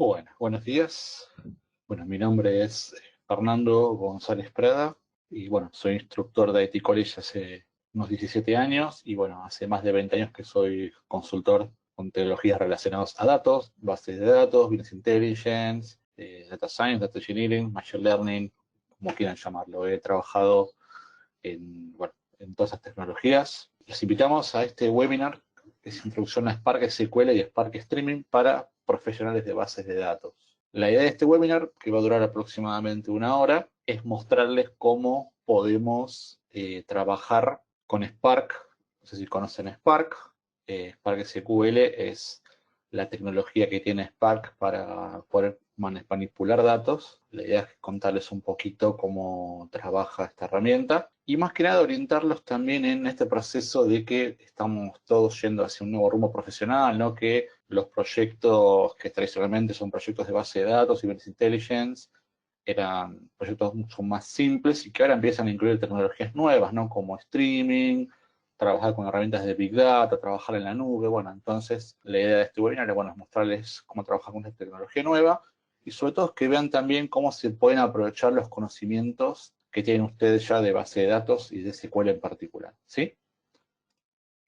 Bueno, buenos días. Bueno, mi nombre es Fernando González Prada y bueno, soy instructor de IT College hace unos 17 años y bueno, hace más de 20 años que soy consultor con tecnologías relacionadas a datos, bases de datos, business intelligence, data science, data engineering, machine learning, como quieran llamarlo. He trabajado bueno, en todas esas tecnologías. Les invitamos a este webinar que es Introducción a Spark SQL y Spark Streaming para profesionales de bases de datos. La idea de este webinar, que va a durar aproximadamente una hora, es mostrarles cómo podemos trabajar con Spark. No sé si conocen Spark. Spark SQL es la tecnología que tiene Spark para poder manipular datos. La idea es contarles un poquito cómo trabaja esta herramienta y más que nada orientarlos también en este proceso de que estamos todos yendo hacia un nuevo rumbo profesional, ¿no? Que los proyectos que tradicionalmente son proyectos de base de datos y business intelligence eran proyectos mucho más simples y que ahora empiezan a incluir tecnologías nuevas, ¿no? Como streaming, trabajar con herramientas de Big Data, trabajar en la nube. Bueno, entonces la idea de este webinar es, bueno, mostrarles cómo trabajar con esta tecnología nueva y sobre todo que vean también cómo se pueden aprovechar los conocimientos que tienen ustedes ya de base de datos y de SQL en particular, ¿sí?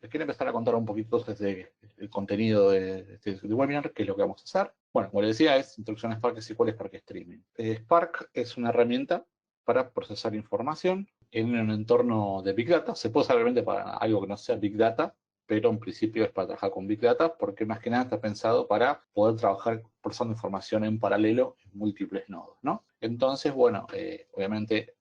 Les quiero empezar a contar un poquito desde el contenido de este webinar, qué es lo que vamos a hacer. Bueno, como les decía, es Introducción a Spark SQL, Spark Streaming. Spark es una herramienta para procesar información en un entorno de Big Data. Se puede usar realmente para algo que no sea Big Data, pero en principio es para trabajar con Big Data, porque más que nada está pensado para poder trabajar procesando información en paralelo en múltiples nodos, ¿no? Entonces, bueno, obviamente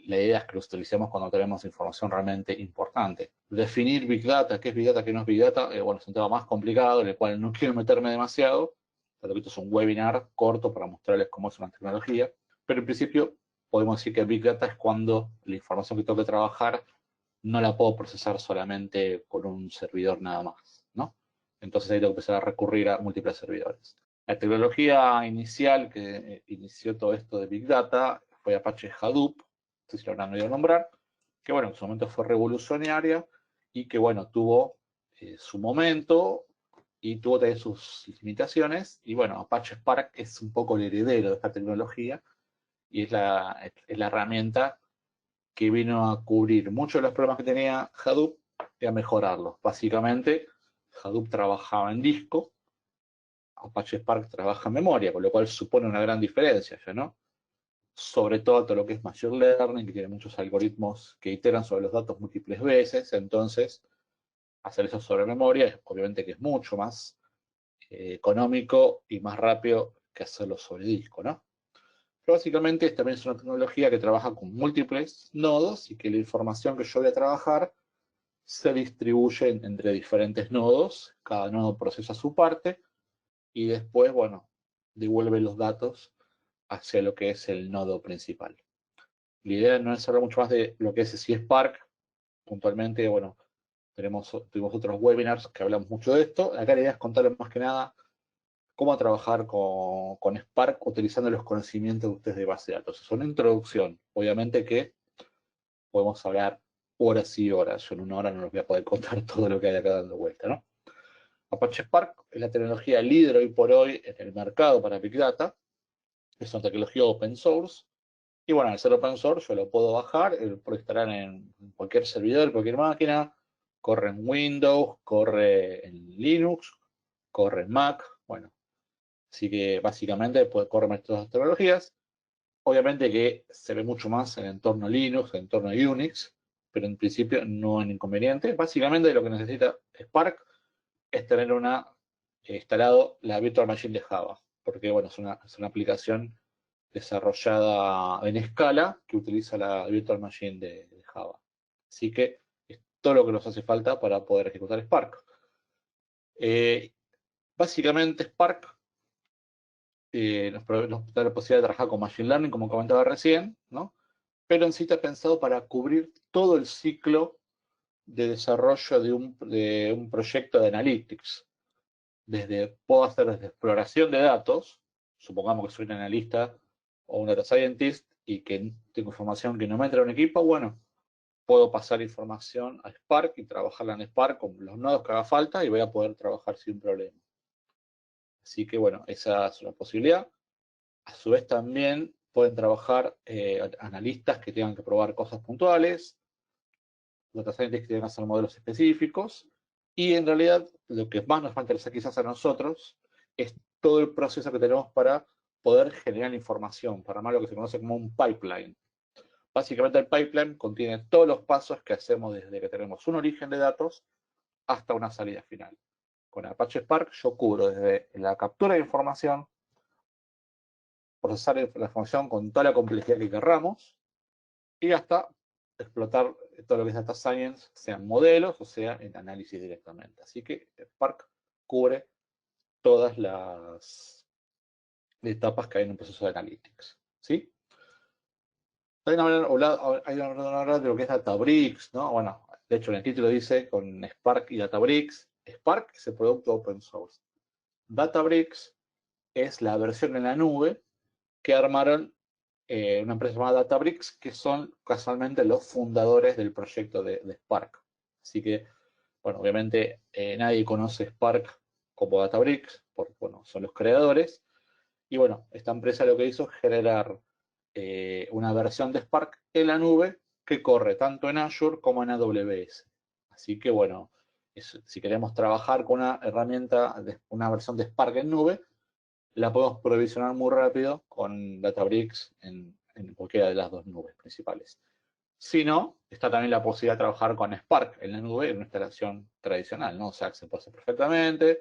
la idea es que lo utilicemos cuando tenemos información realmente importante. Definir Big Data, qué es Big Data, qué no es Big Data, bueno, es un tema más complicado, en el cual no quiero meterme demasiado, pero esto es un webinar corto para mostrarles cómo es una tecnología, pero en principio podemos decir que Big Data es cuando la información que tengo que trabajar no la puedo procesar solamente con un servidor nada más, ¿no? Entonces ahí tengo que empezar a recurrir a múltiples servidores. La tecnología inicial que inició todo esto de Big Data fue Apache Hadoop, no sé si lo habrán oído nombrar, que bueno, en su momento fue revolucionaria y que bueno, tuvo su momento y tuvo también sus limitaciones. Y bueno, Apache Spark es un poco el heredero de esta tecnología y es la herramienta que vino a cubrir muchos de los problemas que tenía Hadoop y a mejorarlos. Básicamente, Hadoop trabajaba en disco, Apache Spark trabaja en memoria, con lo cual supone una gran diferencia, ¿ya no? Sobre todo lo que es Machine Learning, que tiene muchos algoritmos que iteran sobre los datos múltiples veces, entonces hacer eso sobre memoria, obviamente que es mucho más económico y más rápido que hacerlo sobre disco, ¿no? Pero básicamente también es una tecnología que trabaja con múltiples nodos y que la información que yo voy a trabajar se distribuye entre diferentes nodos, cada nodo procesa su parte y después, bueno, devuelve los datos hacia lo que es el nodo principal. La idea no es hablar mucho más de lo que es Spark. Puntualmente, bueno, tuvimos otros webinars que hablamos mucho de esto. Acá la idea es contarles más que nada cómo trabajar con Spark utilizando los conocimientos de ustedes de base de datos. Es una introducción. Obviamente que podemos hablar horas y horas. Yo en una hora no les voy a poder contar todo lo que hay acá dando vuelta, ¿no? Apache Spark es la tecnología líder hoy por hoy en el mercado para Big Data. Es una tecnología open source. Y bueno, al ser open source yo lo puedo bajar, puedo instalar en cualquier servidor, cualquier máquina. Corre en Windows, corre en Linux, corre en Mac. Bueno, así que básicamente puede correr estas tecnologías. Obviamente que se ve mucho más en entorno Linux, en entorno Unix, pero en principio no es inconveniente. Básicamente lo que necesita Spark es tener instalado la Virtual Machine de Java, porque bueno, es una aplicación desarrollada en escala que utiliza la Virtual Machine de Java. Así que es todo lo que nos hace falta para poder ejecutar Spark. Básicamente Spark nos da la posibilidad de trabajar con Machine Learning, como comentaba recién, ¿no? Pero en sí está pensado para cubrir todo el ciclo de desarrollo de un proyecto de Analytics. Puedo hacer desde exploración de datos, supongamos que soy un analista o un data scientist y que tengo información que no me entra en un equipo, bueno, puedo pasar información a Spark y trabajarla en Spark con los nodos que haga falta y voy a poder trabajar sin problema. Así que bueno, esa es una posibilidad. A su vez también pueden trabajar analistas que tengan que probar cosas puntuales, data scientists que tengan que hacer modelos específicos, y en realidad lo que más nos va a interesar quizás a nosotros es todo el proceso que tenemos para poder generar información, para armar lo que se conoce como un pipeline. Básicamente el pipeline contiene todos los pasos que hacemos desde que tenemos un origen de datos hasta una salida final. Con Apache Spark yo cubro desde la captura de información, procesar la información con toda la complejidad que querramos, y hasta explotar todo lo que es data science, sean modelos o sea en análisis directamente. Así que Spark cubre todas las etapas que hay en un proceso de analytics. ¿Sí? También hablar de lo que es Databricks, ¿no? Bueno, de hecho en el título dice con Spark y Databricks. Spark es el producto open source. Databricks es la versión en la nube que armaron una empresa llamada Databricks, que son casualmente los fundadores del proyecto de Spark. Así que, bueno, obviamente nadie conoce Spark como Databricks, porque, bueno, son los creadores. Y bueno, esta empresa lo que hizo es generar una versión de Spark en la nube que corre tanto en Azure como en AWS. Así que, bueno, si queremos trabajar con una herramienta, una versión de Spark en nube, la podemos provisionar muy rápido con Databricks en cualquiera de las dos nubes principales. Si no, está también la posibilidad de trabajar con Spark en la nube en una instalación tradicional, ¿no? O sea, que se puede hacer perfectamente.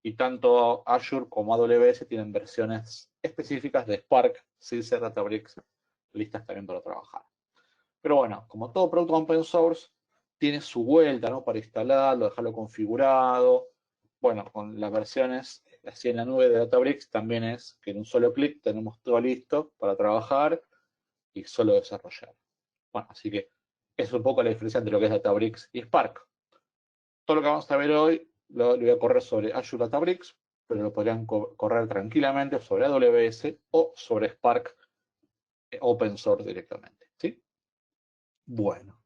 Y tanto Azure como AWS tienen versiones específicas de Spark sin ser Databricks listas también para trabajar. Pero bueno, como todo producto open source, tiene su vuelta, ¿no? Para instalarlo, dejarlo configurado. Bueno, con las versiones así en la nube de Databricks también es que en un solo clic tenemos todo listo para trabajar y solo desarrollar. Bueno, así que es un poco la diferencia entre lo que es Databricks y Spark. Todo lo que vamos a ver hoy lo voy a correr sobre Azure Databricks, pero lo podrían correr tranquilamente sobre AWS o sobre Spark open source directamente. ¿Sí? Bueno.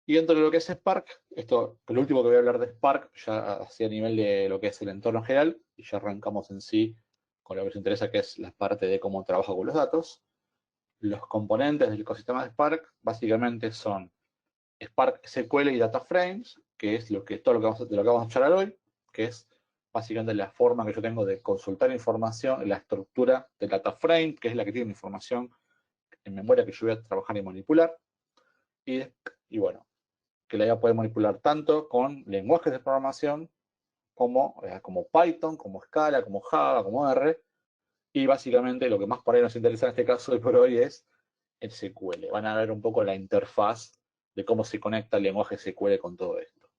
Y dentro de lo que es Spark, esto, lo último que voy a hablar de Spark, ya hacia nivel de lo que es el entorno general, y ya arrancamos en sí con lo que nos interesa, que es la parte de cómo trabaja con los datos. Los componentes del ecosistema de Spark básicamente son Spark SQL y Data Frames, que es todo lo que de lo que vamos a charlar hoy, que es básicamente la forma que yo tengo de consultar información, la estructura del Data Frame, que es la que tiene información en memoria que yo voy a trabajar y manipular. Y bueno, que la IA puede manipular tanto con lenguajes de programación como Python, como Scala, como Java, como R. Y básicamente lo que más por ahí nos interesa en este caso hoy por hoy es el SQL. Van a ver un poco la interfaz de cómo se conecta el lenguaje SQL con todo esto.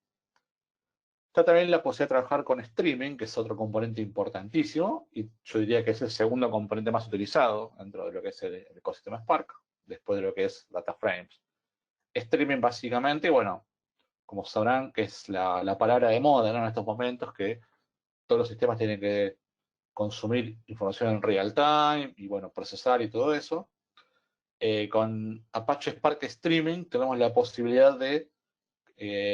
Está también la posibilidad de trabajar con streaming, que es otro componente importantísimo, y yo diría que es el segundo componente más utilizado dentro de lo que es el ecosistema Spark, después de lo que es Data Frames. Streaming básicamente, bueno, como sabrán, que es la palabra de moda, ¿no? En estos momentos, que todos los sistemas tienen que consumir información en real time y, bueno, procesar y todo eso. Con Apache Spark Streaming tenemos la posibilidad de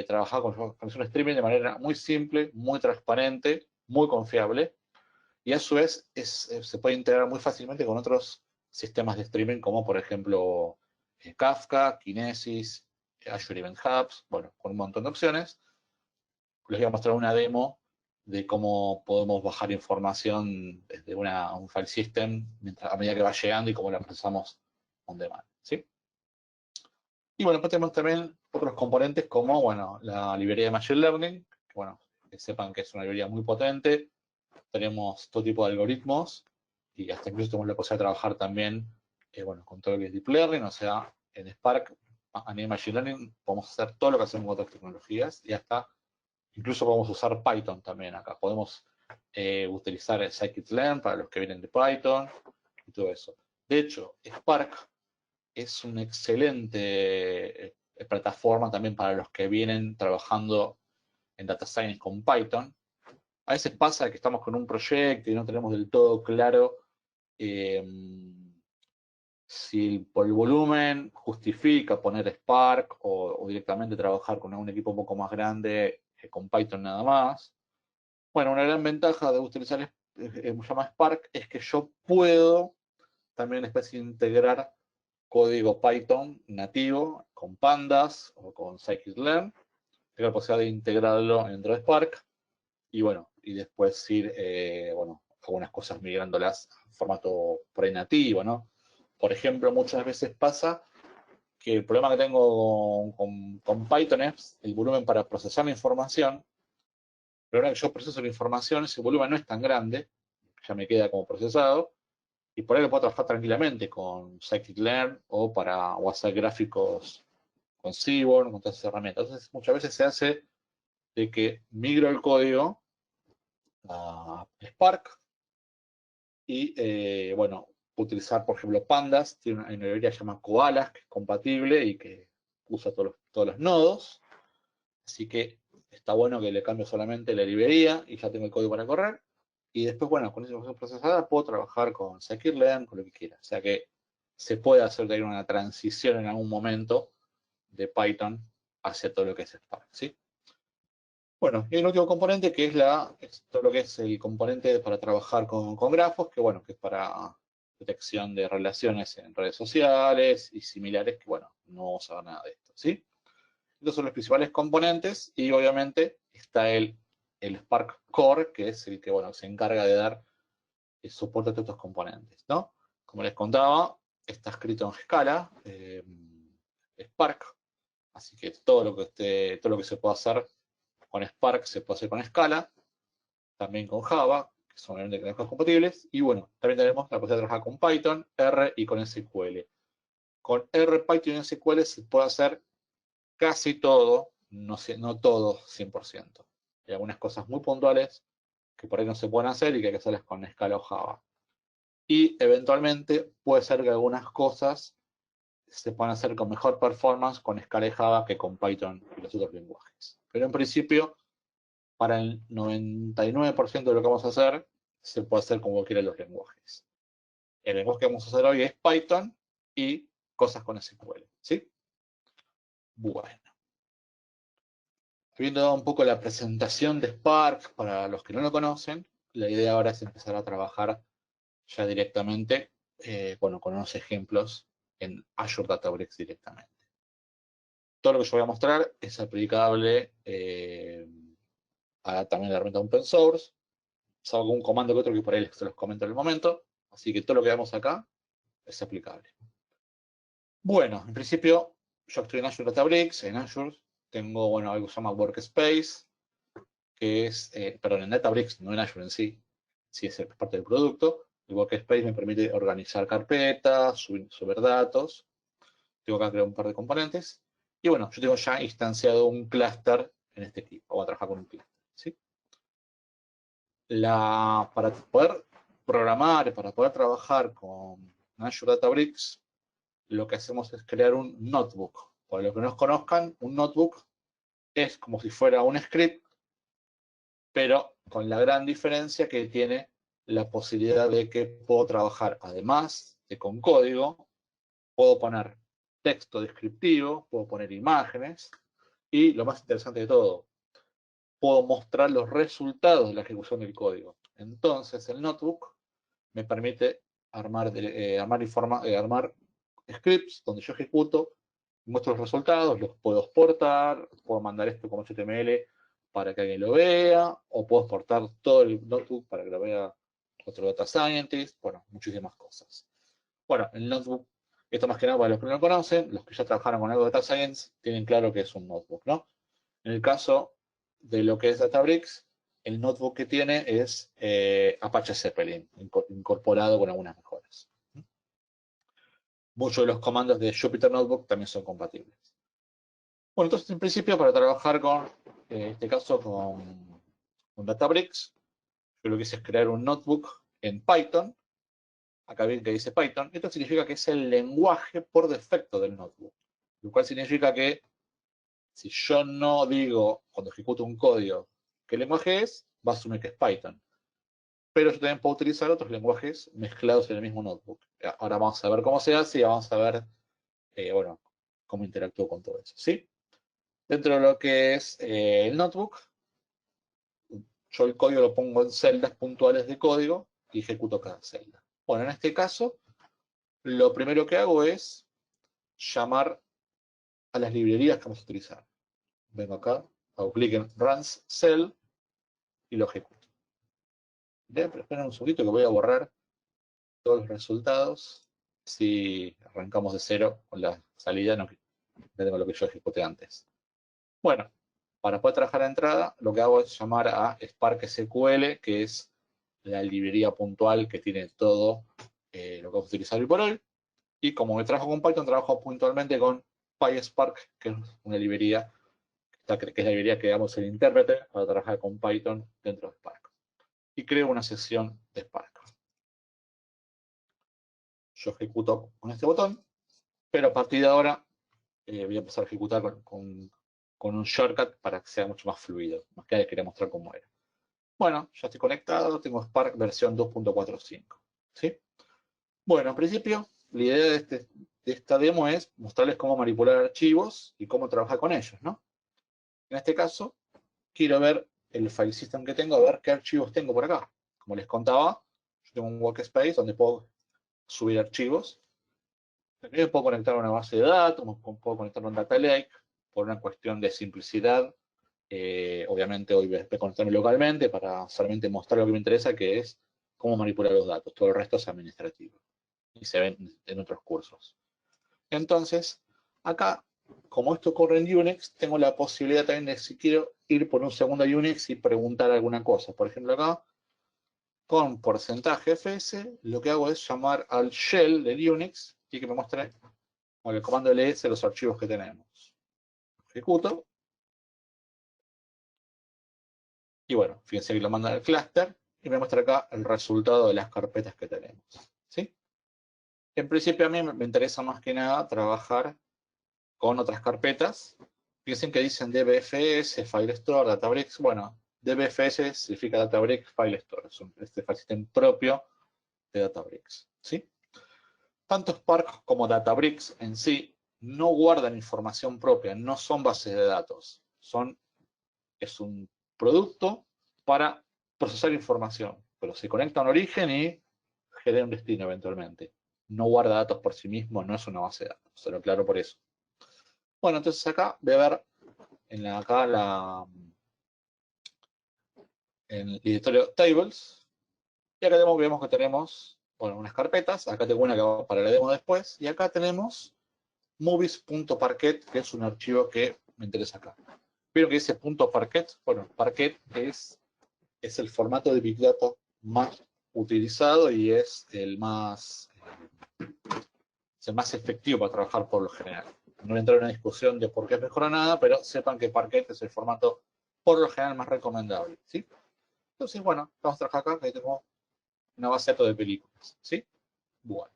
trabajar con un streaming de manera muy simple, muy transparente, muy confiable, y a su vez se puede integrar muy fácilmente con otros sistemas de streaming, como por ejemplo Kafka, Kinesis, Azure Event Hubs, bueno, con un montón de opciones. Les voy a mostrar una demo de cómo podemos bajar información desde un file system a medida que va llegando y cómo la procesamos on demand. ¿Sí? Y bueno, después tenemos también otros componentes como, bueno, la librería de Machine Learning, que, bueno, que sepan que es una librería muy potente. Tenemos todo tipo de algoritmos y hasta incluso tenemos la posibilidad de trabajar también, bueno, con todo lo que es Deep Learning, o sea, en Spark, a nivel Machine Learning, podemos hacer todo lo que hacemos con otras tecnologías y hasta incluso podemos usar Python también acá. Podemos utilizar scikit-learn para los que vienen de Python y todo eso. De hecho, Spark es una excelente plataforma también para los que vienen trabajando en Data Science con Python. A veces pasa que estamos con un proyecto y no tenemos del todo claro eh, si por el volumen justifica poner Spark o directamente trabajar con un equipo un poco más grande con Python nada más. Bueno, una gran ventaja de utilizar me llama Spark es que yo puedo también una especie de integrar código Python nativo con Pandas o con scikit-learn. Tengo la posibilidad de integrarlo dentro de Spark y bueno, y después ir, bueno, algunas cosas migrándolas a formato pre-nativo, ¿no? Por ejemplo, muchas veces pasa que el problema que tengo con Python es el volumen para procesar la información. Pero ahora que yo proceso la información, ese volumen no es tan grande, ya me queda como procesado, y por ahí lo puedo trabajar tranquilamente con scikit-learn o hacer gráficos con Seaborn, con todas esas herramientas. Entonces, muchas veces se hace de que migro el código a Spark y, bueno, utilizar, por ejemplo, Pandas. Tiene una librería llamada Koalas, que es compatible y que usa todos los nodos. Así que está bueno que le cambio solamente la librería y ya tengo el código para correr. Y después, bueno, con esa información procesada puedo trabajar con scikit-learn, con lo que quiera. O sea que se puede hacer de ahí una transición en algún momento de Python hacia todo lo que es Spark, ¿sí? Bueno, y el último componente que es todo lo que es el componente para trabajar con grafos, que bueno, que es para detección de relaciones en redes sociales y similares, que bueno, no vamos a ver nada de esto, ¿sí? Estos son los principales componentes y obviamente está el Spark Core, que es el que bueno, se encarga de dar soporte a todos estos componentes, ¿no? Como les contaba, está escrito en Scala, Spark, así que todo lo que se puede hacer con Spark se puede hacer con Scala, también con Java, que son lenguajes compatibles, y bueno, también tenemos la posibilidad de trabajar con Python, R y con SQL. Con R, Python y SQL se puede hacer casi todo, no todo 100%. Hay algunas cosas muy puntuales que por ahí no se pueden hacer y que hay que hacerlas con Scala o Java. Y eventualmente puede ser que algunas cosas se puedan hacer con mejor performance con Scala y Java que con Python y los otros lenguajes. Pero en principio, para el 99% de lo que vamos a hacer, se puede hacer como quieran los lenguajes. El lenguaje que vamos a hacer hoy es Python y cosas con SQL, ¿sí? Bueno. Habiendo dado un poco la presentación de Spark para los que no lo conocen, la idea ahora es empezar a trabajar ya directamente, bueno, con unos ejemplos en Azure Databricks directamente. Todo lo que yo voy a mostrar es aplicable a también la herramienta open source, salvo un comando que otro que por ahí se los comento en el momento, así que todo lo que vemos acá es aplicable. Bueno, en principio yo estoy en Azure Databricks, en Azure tengo, bueno, algo que se llama Workspace, que es, perdón, en Databricks, no en Azure en sí, sí es parte del producto. El Workspace me permite organizar carpetas, subir datos. Tengo que crear un par de componentes. Y bueno, yo tengo ya instanciado un clúster en este equipo. Voy a trabajar con un clúster, ¿sí? Para poder programar, para poder trabajar con Azure Databricks, lo que hacemos es crear un notebook. Para los que no conozcan, un notebook es como si fuera un script, pero con la gran diferencia que tiene la posibilidad de que puedo trabajar, además de con código, puedo poner texto descriptivo, puedo poner imágenes, y lo más interesante de todo, puedo mostrar los resultados de la ejecución del código. Entonces, el notebook me permite armar scripts donde yo ejecuto, muestro los resultados, los puedo exportar, puedo mandar esto como HTML para que alguien lo vea, o puedo exportar todo el notebook para que lo vea otro data scientist, bueno, muchísimas cosas. Bueno, el notebook, esto más que nada para los que no lo conocen, los que ya trabajaron con algo de data science, tienen claro que es un notebook, ¿no? En el caso de lo que es Databricks, el notebook que tiene es Apache Zeppelin, incorporado con algunas mejoras. Muchos de los comandos de Jupyter Notebook también son compatibles. Bueno, entonces en principio para trabajar con, en este caso con Databricks, yo lo que hice es crear un notebook en Python. Acá ven que dice Python. Esto significa que es el lenguaje por defecto del notebook. Lo cual significa que si yo no digo cuando ejecuto un código qué lenguaje es, va a asumir que es Python. Pero yo también puedo utilizar otros lenguajes mezclados en el mismo notebook. Ahora vamos a ver cómo se hace y vamos a ver, bueno, cómo interactúo con todo eso, ¿sí? Dentro de lo que es el notebook, Yo el código lo pongo en celdas puntuales de código y ejecuto cada celda. Bueno, en este caso, lo primero que hago es llamar a las librerías que vamos a utilizar. Vengo acá, hago clic en Runs Cell y lo ejecuto. Bien, pero esperen un segundito que voy a borrar todos los resultados. Si arrancamos de cero con la salida, no tengo lo que yo ejecuté antes. Bueno, para poder trabajar a entrada, lo que hago es llamar a Spark SQL, que es la librería puntual que tiene todo lo que vamos a utilizar hoy por hoy. Y como me trabajo con Python, trabajo puntualmente con PySpark, que es una librería, que es la librería que damos el intérprete para trabajar con Python dentro de Spark. Y creo una sección de Spark. Yo ejecuto con este botón, pero a partir de ahora voy a empezar a ejecutar con un shortcut para que sea mucho más fluido. Más que quería mostrar cómo era. Bueno, ya estoy conectado, tengo Spark versión 2.45. ¿Sí? Bueno, en principio, la idea de esta demo es mostrarles cómo manipular archivos y cómo trabajar con ellos, ¿no? En este caso, quiero ver el file system que tengo, a ver qué archivos tengo por acá. Como les contaba, yo tengo un workspace donde puedo subir archivos. También puedo conectar a una base de datos, puedo conectar a un data lake, por una cuestión de simplicidad. Obviamente hoy voy a conectarme localmente para solamente mostrar lo que me interesa, que es cómo manipular los datos. Todo el resto es administrativo y se ven en otros cursos. Entonces, acá, como esto ocurre en Unix, tengo la posibilidad también de, si quiero, ir por un segundo a Unix y preguntar alguna cosa. Por ejemplo, acá, con porcentaje fs, lo que hago es llamar al shell de Unix y que me muestre con el comando ls los archivos que tenemos. Ejecuto. Y bueno, fíjense que lo manda al clúster y me muestra acá el resultado de las carpetas que tenemos. ¿Sí? En principio a mí me interesa más que nada trabajar con otras carpetas. Fíjense que dicen DBFS, File Store, Databricks. Bueno, DBFS significa Databricks File Store. Es este file system propio de Databricks. ¿Sí? Tanto Spark como Databricks en sí no guardan información propia, no son bases de datos. Es un producto para procesar información, pero se conecta a un origen y genera un destino eventualmente. No guarda datos por sí mismo, no es una base de datos, se lo aclaro por eso. Bueno, entonces acá voy a ver en el directorio tables, y acá vemos que tenemos, bueno, unas carpetas. Acá tengo una que va para la demo después, y acá tenemos movies.parquet, que es un archivo que me interesa acá. Vieron que dice .parquet. Bueno, Parquet es el formato de Big Data más utilizado y es el más efectivo para trabajar por lo general. No voy a entrar en una discusión de por qué es mejor o nada, pero sepan que Parquet es el formato por lo general más recomendable. ¿Sí? Entonces, bueno, vamos a trabajar acá, que tengo una base de datos de películas. ¿Sí? Bueno.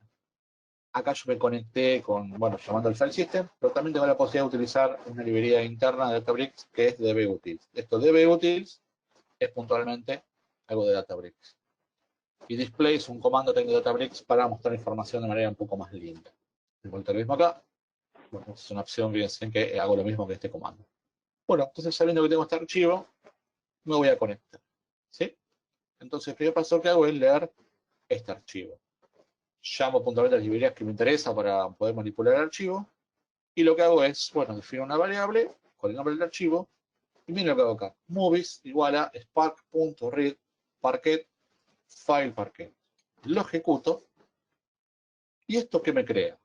Acá yo me conecté llamando al file system, pero también tengo la posibilidad de utilizar una librería interna de Databricks que es dbutils. Esto dbutils es puntualmente algo de Databricks. Y display es un comando técnico de Databricks para mostrar información de manera un poco más linda. De vuelta lo mismo acá. Bueno, es una opción, fíjense que hago lo mismo que este comando. Bueno, entonces sabiendo que tengo este archivo, me voy a conectar. ¿Sí? Entonces el primer paso que hago es leer este archivo. Llamo puntualmente a las librerías que me interesa para poder manipular el archivo. Y lo que hago es, bueno, defino una variable con el nombre del archivo. Y miren lo que hago acá. Movies igual a spark.read parquet file parquet. Lo ejecuto. ¿Y esto qué me crea?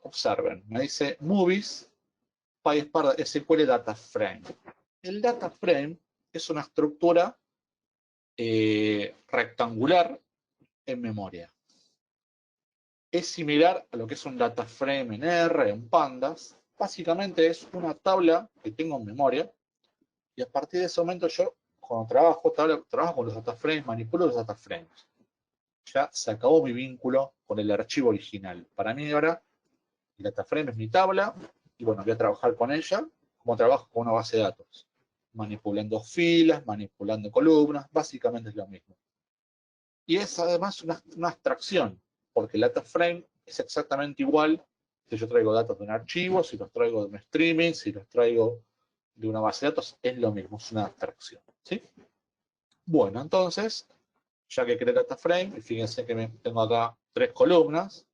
Observen, me dice movies PySpark SQL data frame. El data frame es una estructura rectangular en memoria. Es similar a lo que es un data frame en R, en Pandas. Básicamente es una tabla que tengo en memoria y a partir de ese momento yo, cuando trabajo con los data frames, manipulo los data frames. Ya se acabó mi vínculo con el archivo original. Para mí ahora el data frame es mi tabla y bueno, voy a trabajar con ella como trabajo con una base de datos. Manipulando filas, manipulando columnas, básicamente es lo mismo. Y es además una abstracción, porque el data frame es exactamente igual si yo traigo datos de un archivo, si los traigo de un streaming, si los traigo de una base de datos, es lo mismo, es una abstracción. ¿Sí? Bueno, entonces, ya que creé data frame, fíjense que tengo acá 3 columnas,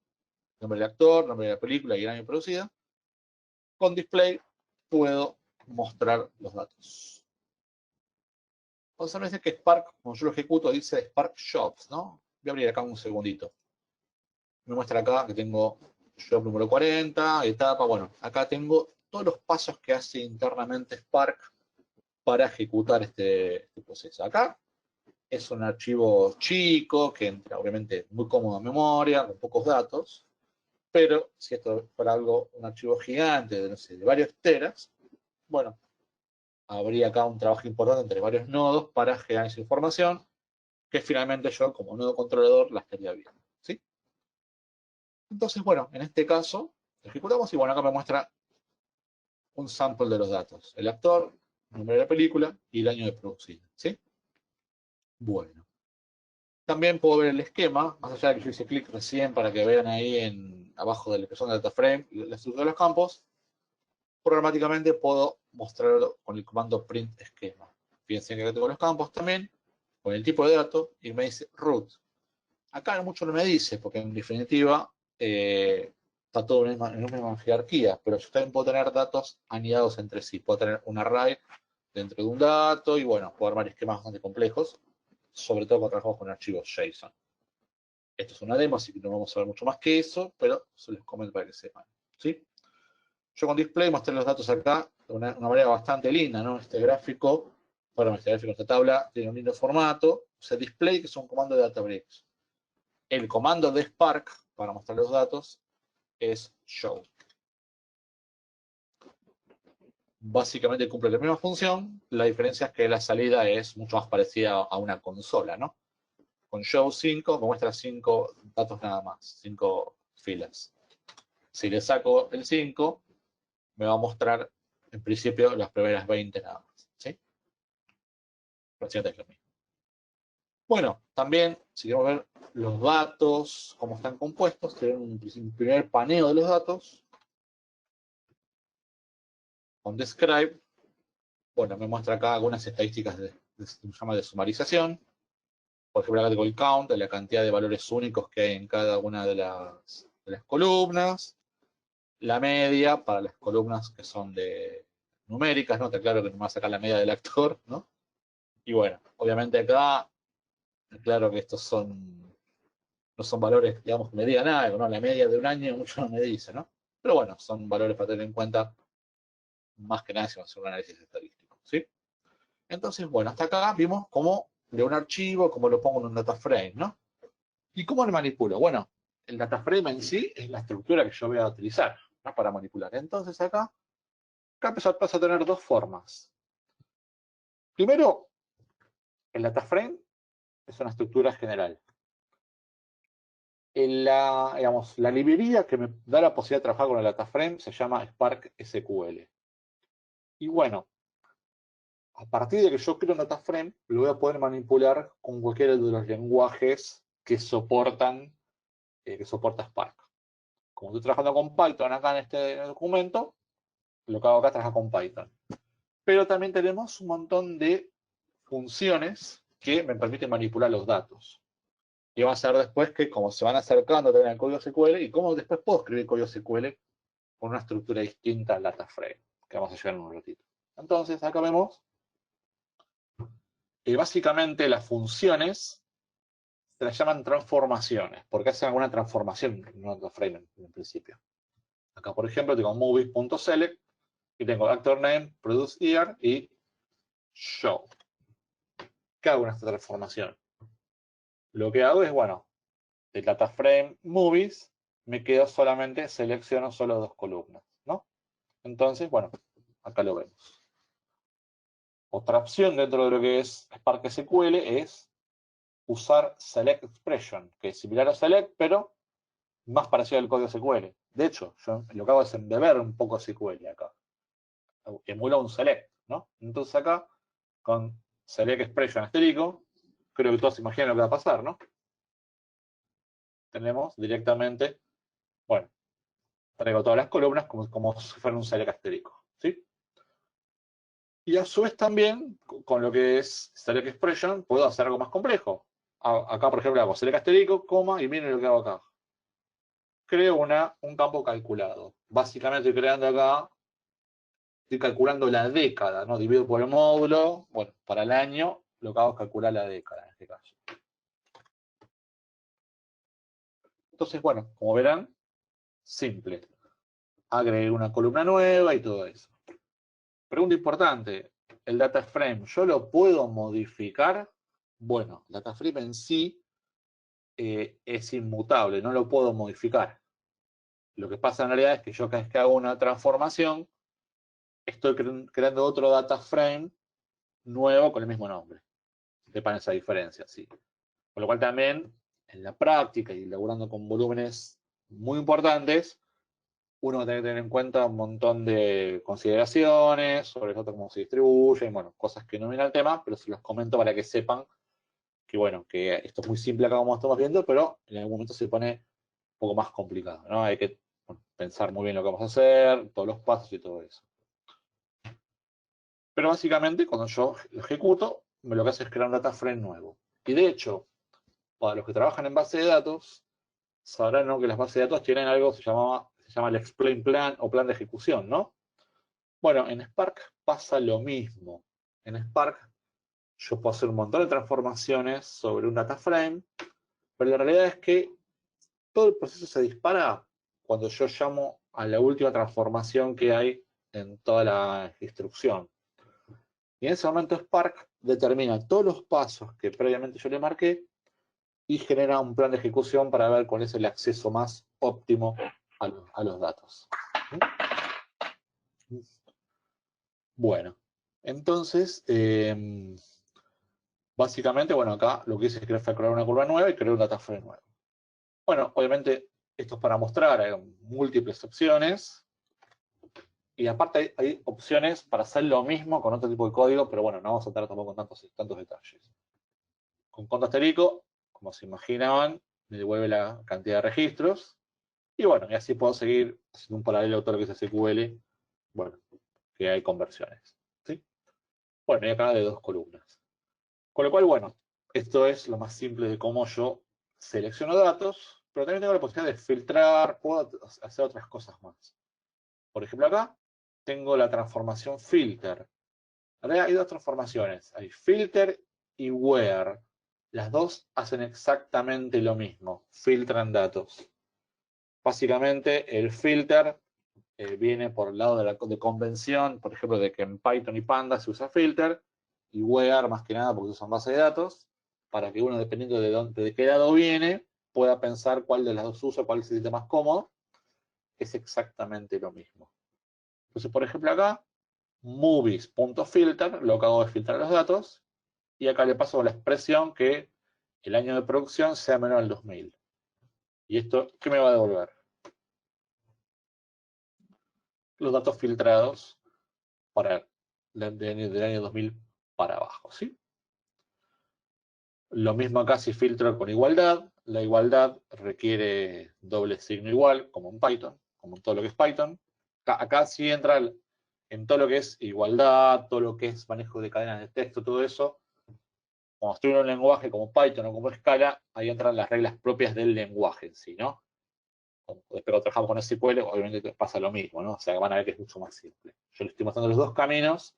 nombre del actor, nombre de la película y el año producida. Con display puedo mostrar los datos. Entonces me dice que Spark, como yo lo ejecuto, dice Spark Jobs, ¿no? Voy a abrir acá un segundito. Me muestra acá que tengo job número 40, etapa, bueno, acá tengo todos los pasos que hace internamente Spark para ejecutar este proceso. Acá es un archivo chico, que entra obviamente muy cómodo en memoria, con pocos datos, pero si esto fuera algo, un archivo gigante de, no sé, de varios teras, bueno, habría acá un trabajo importante entre varios nodos para generar esa información, que finalmente yo, como nodo controlador, la estaría viendo, ¿sí? Entonces, bueno, en este caso, lo ejecutamos y bueno, acá me muestra un sample de los datos. El actor, el nombre de la película y el año de producción, ¿sí? Bueno. También puedo ver el esquema, más allá de que yo hice clic recién para que vean ahí abajo de la expresión de data frame y la estructura de los campos, programáticamente puedo mostrarlo con el comando print esquema. Fíjense que acá tengo los campos también, con el tipo de dato, y me dice root. Acá mucho no me dice, porque en definitiva está todo en una misma jerarquía, pero yo también puedo tener datos anidados entre sí. Puedo tener un array dentro de un dato y bueno, puedo armar esquemas bastante complejos, sobre todo cuando trabajamos con archivos JSON. Esto es una demo, así que no vamos a ver mucho más que eso, pero se les comento para que sepan, ¿sí? Yo con display mostré los datos acá de una manera bastante linda, ¿no? Este gráfico, bueno, este gráfico, esta tabla, tiene un lindo formato. O sea, display, que es un comando de Databricks. El comando de Spark, para mostrar los datos, es show. Básicamente cumple la misma función, la diferencia es que la salida es mucho más parecida a una consola, ¿no? Con show 5 me muestra 5 datos nada más, 5 filas. Si le saco el 5, me va a mostrar en principio las primeras 20 nada más, ¿sí? Prácticamente es lo mismo. Bueno, también, si queremos ver los datos, cómo están compuestos, tenemos un primer paneo de los datos, con describe. Bueno, me muestra acá algunas estadísticas de sumarización. Por ejemplo, acá tengo el count, la cantidad de valores únicos que hay en cada una de las columnas. La media para las columnas que son de numéricas, ¿no? Está claro que no me va a sacar la media del actor, ¿no? Y bueno, obviamente acá, claro que estos no son valores, digamos, que me digan algo, ¿no? La media de un año mucho no me dice, ¿no? Pero bueno, son valores para tener en cuenta más que nada si vamos a hacer un análisis estadístico, ¿sí? Entonces, bueno, hasta acá vimos cómo de un archivo, cómo lo pongo en un data frame, ¿no? ¿Y cómo lo manipulo? Bueno, el data frame en sí es la estructura que yo voy a utilizar, ¿no? Para manipular. Entonces acá pasa a tener dos formas. Primero, el data frame es una estructura general. Digamos, la librería que me da la posibilidad de trabajar con el data frame se llama Spark SQL. Y bueno, a partir de que yo creo un data frame, lo voy a poder manipular con cualquiera de los lenguajes que soporta Spark. Como estoy trabajando con Python acá en este documento, lo que hago acá es trabajar con Python. Pero también tenemos un montón de funciones que me permiten manipular los datos. Y vamos a ver después que como se van acercando también al código SQL y cómo después puedo escribir código SQL con una estructura distinta al data frame, que vamos a llegar en un ratito. Entonces, acá vemos que básicamente las funciones se las llaman transformaciones, porque hacen alguna transformación en un data frame en principio. Acá, por ejemplo, tengo movies.select y tengo actor name, produce year y show. ¿Qué hago en esta transformación? Lo que hago es, bueno, del data frame movies me quedo solamente, selecciono solo dos columnas, ¿no? Entonces, bueno, acá lo vemos. Otra opción dentro de lo que es Spark SQL es usar Select Expression, que es similar a Select, pero más parecido al código SQL. De hecho, yo lo que hago es embeber un poco SQL acá. Emula un Select, ¿no? Entonces acá, con Select Expression asterisco, creo que todos se imaginan lo que va a pasar, ¿no? Tenemos directamente, bueno, traigo todas las columnas como si fuera un select asterisco, ¿sí? Y a su vez también, con lo que es select expression, puedo hacer algo más complejo. Acá, por ejemplo, hago select asterisco, coma, y miren lo que hago acá. Creo un campo calculado. Básicamente estoy creando acá, estoy calculando la década, ¿no? Divido por el módulo, bueno, para el año, lo que hago es calcular la década en este caso. Entonces, bueno, como verán, simple. Agregué una columna nueva y todo eso. Pregunta importante, el data frame, ¿yo lo puedo modificar? Bueno, el data frame en sí es inmutable, no lo puedo modificar. Lo que pasa en realidad es que yo cada vez que hago una transformación, estoy creando otro data frame nuevo con el mismo nombre. Sepan esa diferencia, sí. Con lo cual también, en la práctica y laburando con volúmenes muy importantes, uno va a tener que tener en cuenta un montón de consideraciones sobre todo cómo se distribuyen, bueno, cosas que no vienen al tema, pero se los comento para que sepan que, bueno, que esto es muy simple acá como estamos viendo, pero en algún momento se pone un poco más complicado, ¿no? Hay que pensar muy bien lo que vamos a hacer, todos los pasos y todo eso. Pero básicamente, cuando yo lo ejecuto, lo que hace es crear un data frame nuevo. Y de hecho, para los que trabajan en base de datos, sabrán, ¿no?, que las bases de datos tienen algo que se llama el explain plan o plan de ejecución, ¿no? Bueno, en Spark pasa lo mismo. En Spark yo puedo hacer un montón de transformaciones sobre un data frame, pero la realidad es que todo el proceso se dispara cuando yo llamo a la última transformación que hay en toda la instrucción. Y en ese momento Spark determina todos los pasos que previamente yo le marqué y genera un plan de ejecución para ver cuál es el acceso más óptimo a los datos. Bueno, entonces, básicamente, bueno, acá lo que hice es crear una curva nueva y crear un data frame nuevo. Bueno, obviamente esto es para mostrar, hay múltiples opciones. Y aparte hay opciones para hacer lo mismo con otro tipo de código, pero bueno, no vamos a entrar tampoco con tantos detalles. Con conto asterisco, como se imaginaban, me devuelve la cantidad de registros. Y bueno, y así puedo seguir haciendo un paralelo a todo lo que es SQL, bueno, que hay conversiones. ¿Sí? Bueno, y acá de 2 columnas. Con lo cual, bueno, esto es lo más simple de cómo yo selecciono datos, pero también tengo la posibilidad de filtrar, puedo hacer otras cosas más. Por ejemplo, acá tengo la transformación filter. En realidad hay 2 transformaciones, hay filter y where. Las dos hacen exactamente lo mismo, filtran datos. Básicamente el filter viene por el lado de convención, por ejemplo, de que en Python y Pandas se usa filter, y where más que nada porque se usan bases de datos, para que uno, dependiendo de qué lado viene, pueda pensar cuál de las dos usa, cuál se siente más cómodo. Es exactamente lo mismo. Entonces, por ejemplo, acá, movies.filter, lo que hago es filtrar los datos, y acá le paso la expresión que el año de producción sea menor al 2000. ¿Y esto qué me va a devolver? Los datos filtrados para del año 2000 para abajo, ¿sí? Lo mismo acá si filtro con igualdad. La igualdad requiere doble signo igual, como en Python, como en todo lo que es Python. Acá sí entra en todo lo que es igualdad, todo lo que es manejo de cadenas de texto, todo eso. Cuando estoy en un lenguaje como Python o como Scala, ahí entran las reglas propias del lenguaje en sí, ¿no? Pero trabajamos con SQL, obviamente pasa lo mismo, ¿no? O sea, van a ver que es mucho más simple. Yo les estoy mostrando los dos caminos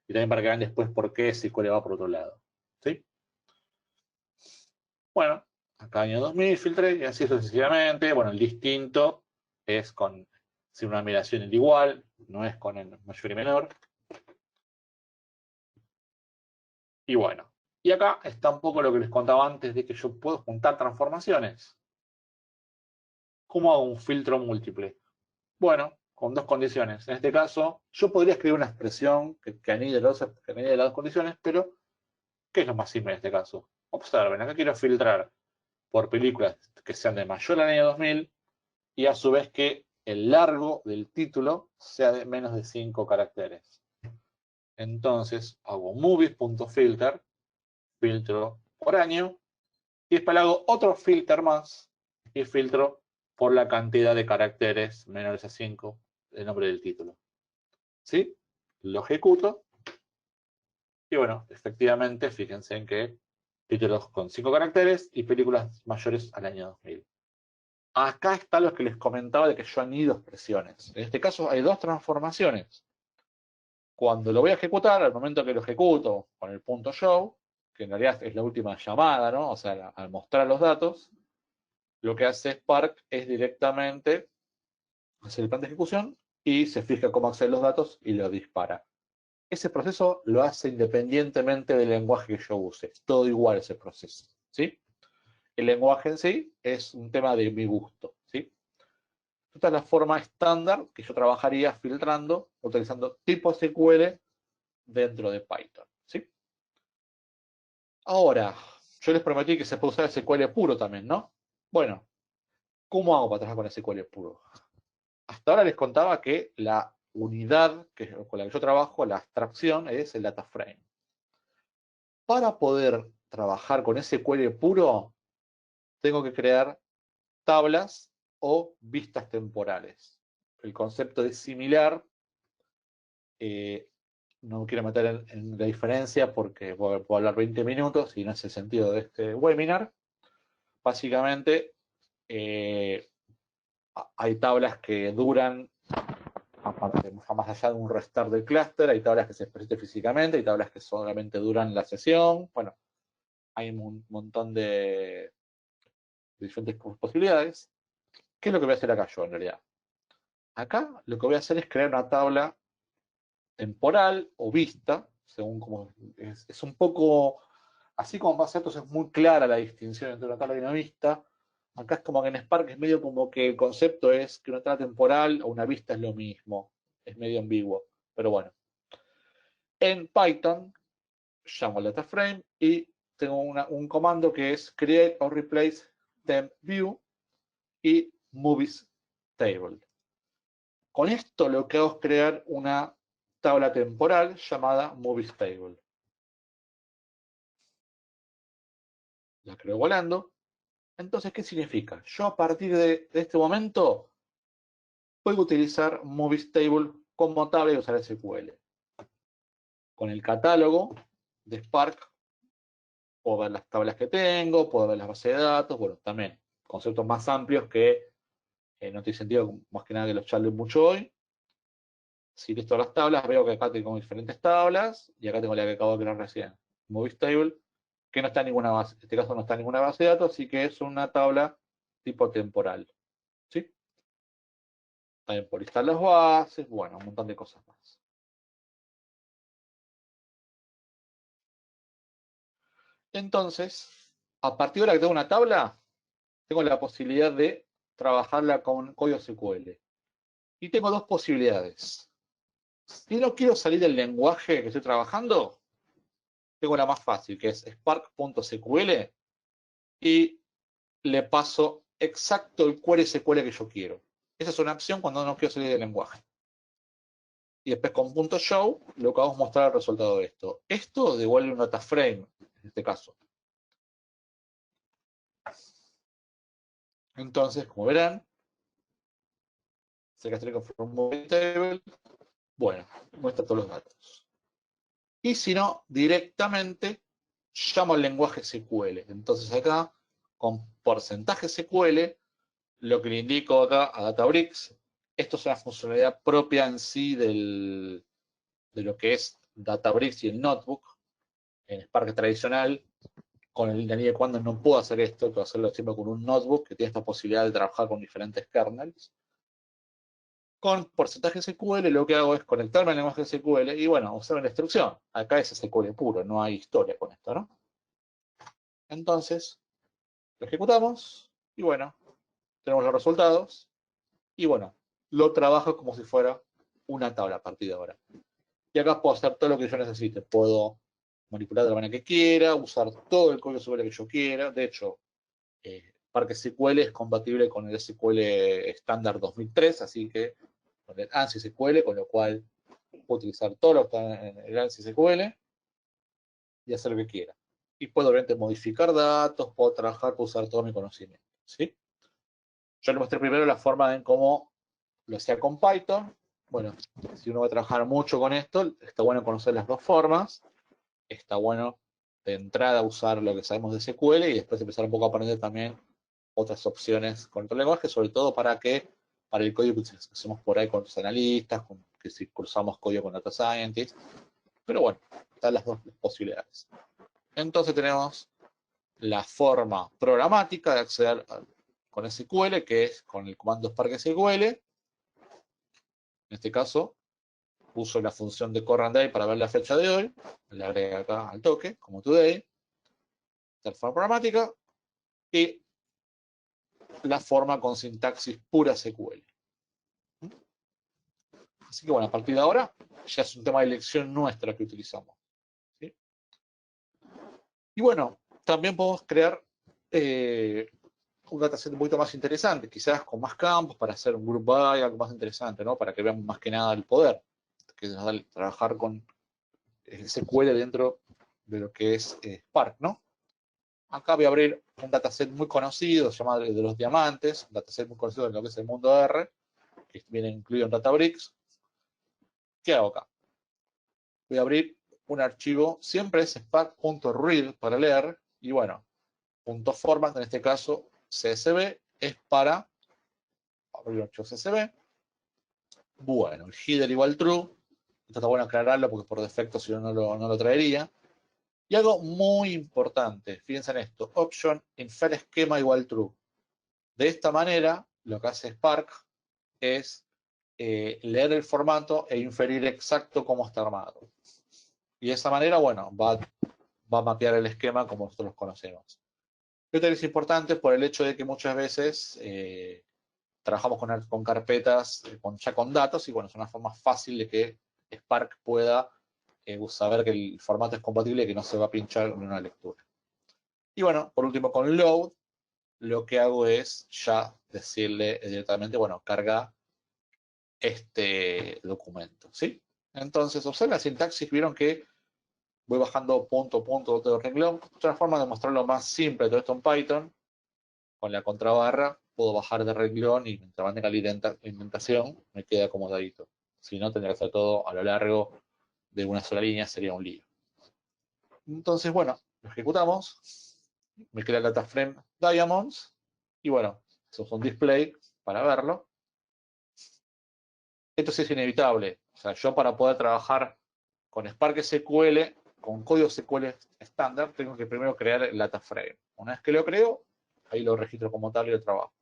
y también para que vean después por qué SQL va por otro lado. ¿Sí? Bueno, acá año 2000 filtré y así sucesivamente. Bueno, el distinto es con sin una numeración en igual, no es con el mayor y menor. Y bueno, y acá está un poco lo que les contaba antes de que yo puedo juntar transformaciones. ¿Cómo hago un filtro múltiple? Bueno, con 2 condiciones. En este caso, yo podría escribir una expresión que anide las dos condiciones, pero ¿qué es lo más simple en este caso? Observen, acá quiero filtrar por películas que sean de mayor al año 2000 y a su vez que el largo del título sea de menos de 5 caracteres. Entonces hago movies.filter, filtro por año, y después le hago otro filter más y filtro por la cantidad de caracteres menores a 5 del nombre del título. ¿Sí? Lo ejecuto Y bueno, efectivamente, fíjense en que títulos con 5 caracteres y películas mayores al año 2000. Acá está lo que les comentaba de que yo anido expresiones. En este caso hay dos transformaciones. Cuando lo voy a ejecutar, al momento que lo ejecuto con el punto show, que en realidad es la última llamada, ¿no? O sea, al mostrar los datos, lo que hace Spark es directamente hacer el plan de ejecución y se fija cómo acceder los datos y lo dispara. Ese proceso lo hace independientemente del lenguaje que yo use. Es todo igual ese proceso, ¿sí? El lenguaje en sí es un tema de mi gusto, ¿sí? Esta es la forma estándar que yo trabajaría filtrando, utilizando tipo SQL dentro de Python, ¿sí? Ahora, yo les prometí que se puede usar SQL puro también, ¿no? Bueno, ¿cómo hago para trabajar con SQL puro? Hasta ahora les contaba que la unidad con la que yo trabajo, la abstracción, es el data frame. Para poder trabajar con SQL puro, tengo que crear tablas o vistas temporales. El concepto es similar. No quiero meter en la diferencia porque puedo hablar 20 minutos y no es el sentido de este webinar. Básicamente, eh, hay tablas que duran, aparte, más allá de un restart del clúster, hay tablas que se expresan físicamente, hay tablas que solamente duran la sesión. Bueno, hay un montón de diferentes posibilidades. ¿Qué es lo que voy a hacer acá yo en realidad? Acá lo que voy a hacer es crear una tabla temporal o vista, según como es un poco, así como base de datos es muy clara la distinción entre una tabla y una vista. Acá es como que en Spark es medio como que el concepto es que una tabla temporal o una vista es lo mismo, es medio ambiguo, pero bueno. En Python llamo al data frame y tengo un comando que es create or replace temp view y movies table. Con esto lo que hago es crear una tabla temporal llamada movies table. La creo volando. Entonces, ¿qué significa? Yo a partir de este momento puedo utilizar movies table como tabla y usar SQL. Con el catálogo de Spark puedo ver las tablas que tengo, puedo ver las bases de datos, bueno, también conceptos más amplios que no tiene sentido más que nada que los charlen mucho hoy. Si listo las tablas, veo que acá tengo diferentes tablas y acá tengo la que acabo de crear recién. Movies table, que no está en ninguna base, en este caso no está en ninguna base de datos, así que es una tabla tipo temporal. ¿Sí? También por listar las bases, bueno, un montón de cosas más. Entonces, a partir de ahora que tengo una tabla, tengo la posibilidad de trabajarla con código SQL. Y tengo dos posibilidades. Si no quiero salir del lenguaje que estoy trabajando, tengo la más fácil, que es spark.sql y le paso exacto el query SQL que yo quiero. Esa es una opción cuando no quiero salir del lenguaje. Y después con .show lo que hago es mostrar el resultado de esto. Esto devuelve un data frame, en este caso. Entonces, como verán, se castra con un table. Bueno, muestra todos los datos. Y si no, directamente llamo al lenguaje SQL. Entonces acá, con porcentaje SQL, lo que le indico acá a Databricks, esto es una funcionalidad propia en sí de lo que es Databricks y el notebook. En Spark tradicional, con el línea de cuando no puedo hacer esto, puedo hacerlo siempre con un notebook que tiene esta posibilidad de trabajar con diferentes kernels. Con porcentaje SQL lo que hago es conectarme al lenguaje SQL y bueno, usar una instrucción. Acá es SQL puro, no hay historia con esto, ¿no? Entonces, lo ejecutamos y bueno, tenemos los resultados y bueno, lo trabajo como si fuera una tabla a partir de ahora. Y acá puedo hacer todo lo que yo necesite. Puedo manipular de la manera que quiera, usar todo el código SQL que yo quiera. De hecho, Spark SQL es compatible con el SQL estándar 2003, así que con el ANSI SQL, con lo cual puedo utilizar todo lo que está en el ANSI SQL y hacer lo que quiera. Y puedo obviamente modificar datos, puedo trabajar, puedo usar todo mi conocimiento. ¿Sí? Yo les mostré primero la forma en cómo lo hacía con Python. Bueno, si uno va a trabajar mucho con esto, está bueno conocer las dos formas. está bueno de entrada usar lo que sabemos de SQL y después empezar un poco a aprender también otras opciones con otro lenguaje, sobre todo para el código que hacemos por ahí con los analistas, que si cursamos código con data scientists. Pero bueno, están las dos posibilidades. Entonces tenemos la forma programática de acceder con SQL, que es con el comando Spark SQL. En este caso, uso la función de current day para ver la fecha de hoy. Le agrego acá al toque, como today. La forma programática. Y la forma con sintaxis pura SQL. Así que bueno, a partir de ahora ya es un tema de elección nuestra que utilizamos. ¿Sí? Y bueno, también podemos crear un dataset un poquito más interesante, quizás con más campos para hacer un group by, algo más interesante, ¿no? Para que vean más que nada el poder que nos da trabajar con SQL dentro de lo que es Spark, ¿no? Acá voy a abrir un dataset muy conocido, se llama de los diamantes, un dataset muy conocido en lo que es el mundo R, que viene incluido en Databricks. ¿Qué hago acá? Voy a abrir un archivo, siempre es spark.read para leer, y bueno, .format, en este caso CSV, es para abrir un archivo CSV. Bueno, el header igual true, esto está bueno aclararlo porque por defecto si no, no lo traería. Y algo muy importante, fíjense en esto, option infer esquema igual true. De esta manera, lo que hace Spark es leer el formato e inferir exacto cómo está armado. Y de esa manera, bueno, va a mapear el esquema como nosotros los conocemos. Esto es importante por el hecho de que muchas veces trabajamos con carpetas ya con datos y bueno, es una forma fácil de que Spark pueda saber que el formato es compatible y que no se va a pinchar en una lectura. Y bueno, por último con load, lo que hago es ya decirle directamente, bueno, carga este documento, ¿sí? Entonces, observen la sintaxis, vieron que voy bajando punto a punto de renglón. Es una forma de mostrarlo más simple todo esto en Python. Con la contrabarra puedo bajar de renglón y mientras mantenga la indentación me queda acomodadito. Si no, tendría que hacer todo a lo largo de una sola línea, sería un lío. Entonces, bueno, lo ejecutamos. Me queda el data frame diamonds. Y bueno, eso es un display para verlo. Esto sí es inevitable. O sea, yo para poder trabajar con Spark SQL, con código SQL estándar, tengo que primero crear el data frame. Una vez que lo creo, ahí lo registro como tal y lo trabajo.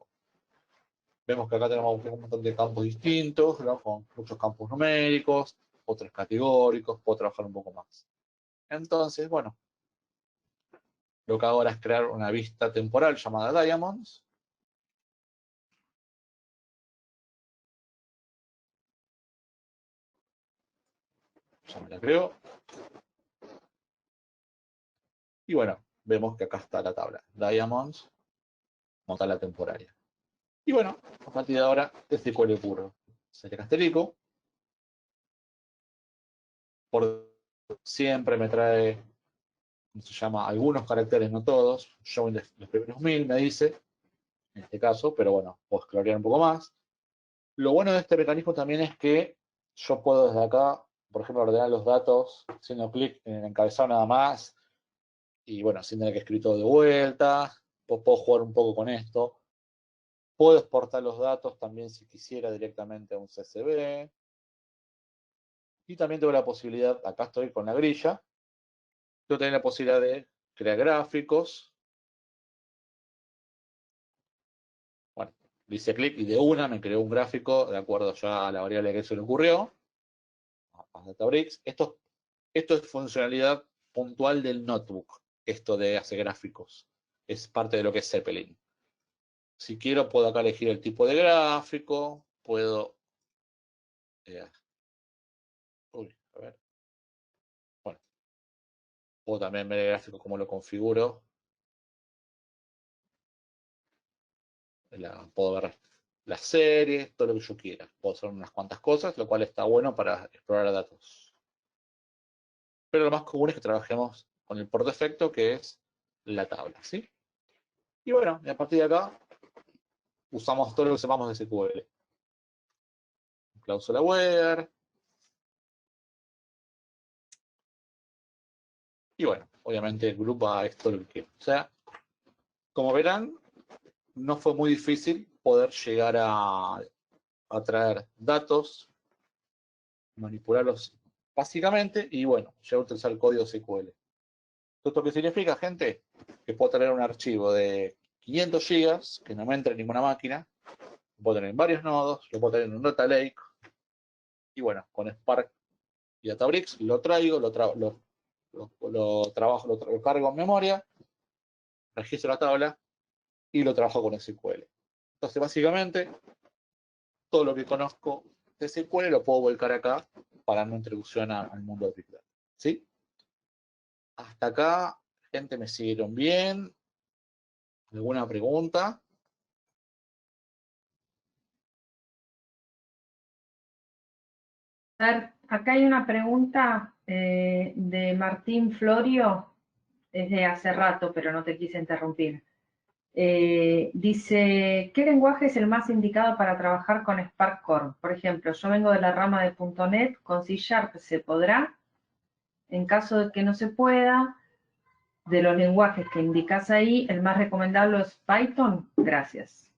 Vemos que acá tenemos un montón de campos distintos, ¿no? Con muchos campos numéricos, otros categóricos, puedo trabajar un poco más. Entonces, bueno, lo que hago ahora es crear una vista temporal llamada Diamonds. Ya me la creo. Y bueno, vemos que acá está la tabla. Diamonds, como tabla temporaria. Y bueno, a partir de ahora, SQL puro. Sería Casterico. Por siempre me trae, ¿cómo se llama? Algunos caracteres, no todos. Showing los primeros 1000, me dice, en este caso, pero bueno, puedo explorar un poco más. Lo bueno de este mecanismo también es que yo puedo desde acá, por ejemplo, ordenar los datos haciendo clic en el encabezado nada más y bueno, sin tener que escribir todo de vuelta. Puedo jugar un poco con esto. Puedo exportar los datos también si quisiera directamente a un CSV. Y también tengo la posibilidad, acá estoy con la grilla, yo tengo la posibilidad de crear gráficos. Bueno, le hice clic y de una me creó un gráfico de acuerdo ya a la variable que se le ocurrió. A Databricks. Esto es funcionalidad puntual del notebook, esto de hacer gráficos. Es parte de lo que es Zeppelin. Si quiero, puedo acá elegir el tipo de gráfico, puedo... a ver. Bueno, puedo también ver el gráfico cómo lo configuro. Puedo ver las series, todo lo que yo quiera. Puedo hacer unas cuantas cosas, lo cual está bueno para explorar datos. Pero lo más común es que trabajemos con el por defecto, que es la tabla, ¿sí? Y bueno, a partir de acá usamos todo lo que sepamos de SQL. Cláusula where, Y bueno, obviamente el grupo es todo lo que... O sea, como verán, no fue muy difícil poder llegar a traer datos, manipularlos básicamente, y bueno, ya utilizar el código SQL. ¿Esto qué significa, gente? Que puedo tener un archivo de 500 gigas que no me entre en ninguna máquina, lo puedo tener en varios nodos, lo puedo tener en un data lake, y bueno, con Spark y Databricks lo traigo, lo trabajo, lo cargo en memoria, registro la tabla y lo trabajo con SQL. Entonces, básicamente, todo lo que conozco de SQL lo puedo volcar acá para una introducción al mundo de Big Data. ¿Sí? Hasta acá, gente, ¿me siguieron bien? ¿Alguna pregunta? A ver, acá hay una pregunta de Martín Florio, es de hace rato, pero no te quise interrumpir. Dice, ¿qué lenguaje es el más indicado para trabajar con Spark Core? Por ejemplo, yo vengo de la rama de .NET, con C Sharp se podrá. En caso de que no se pueda, de los lenguajes que indicas ahí, el más recomendable es Python. Gracias.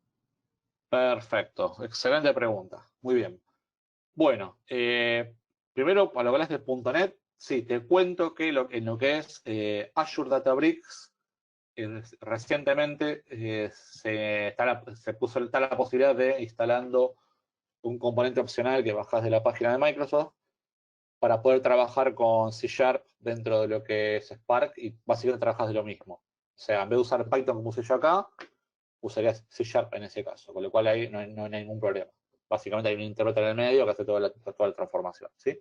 Perfecto, excelente pregunta. Muy bien. Bueno, primero, para lo que hablas de .NET, sí, te cuento que en lo que es Azure Databricks, recientemente está la posibilidad de instalando un componente opcional que bajas de la página de Microsoft para poder trabajar con C Sharp dentro de lo que es Spark y básicamente trabajas de lo mismo. O sea, en vez de usar Python como usé yo acá, usarías C Sharp en ese caso, con lo cual ahí no hay ningún problema. Básicamente hay un intérprete en el medio que hace toda la transformación, ¿sí?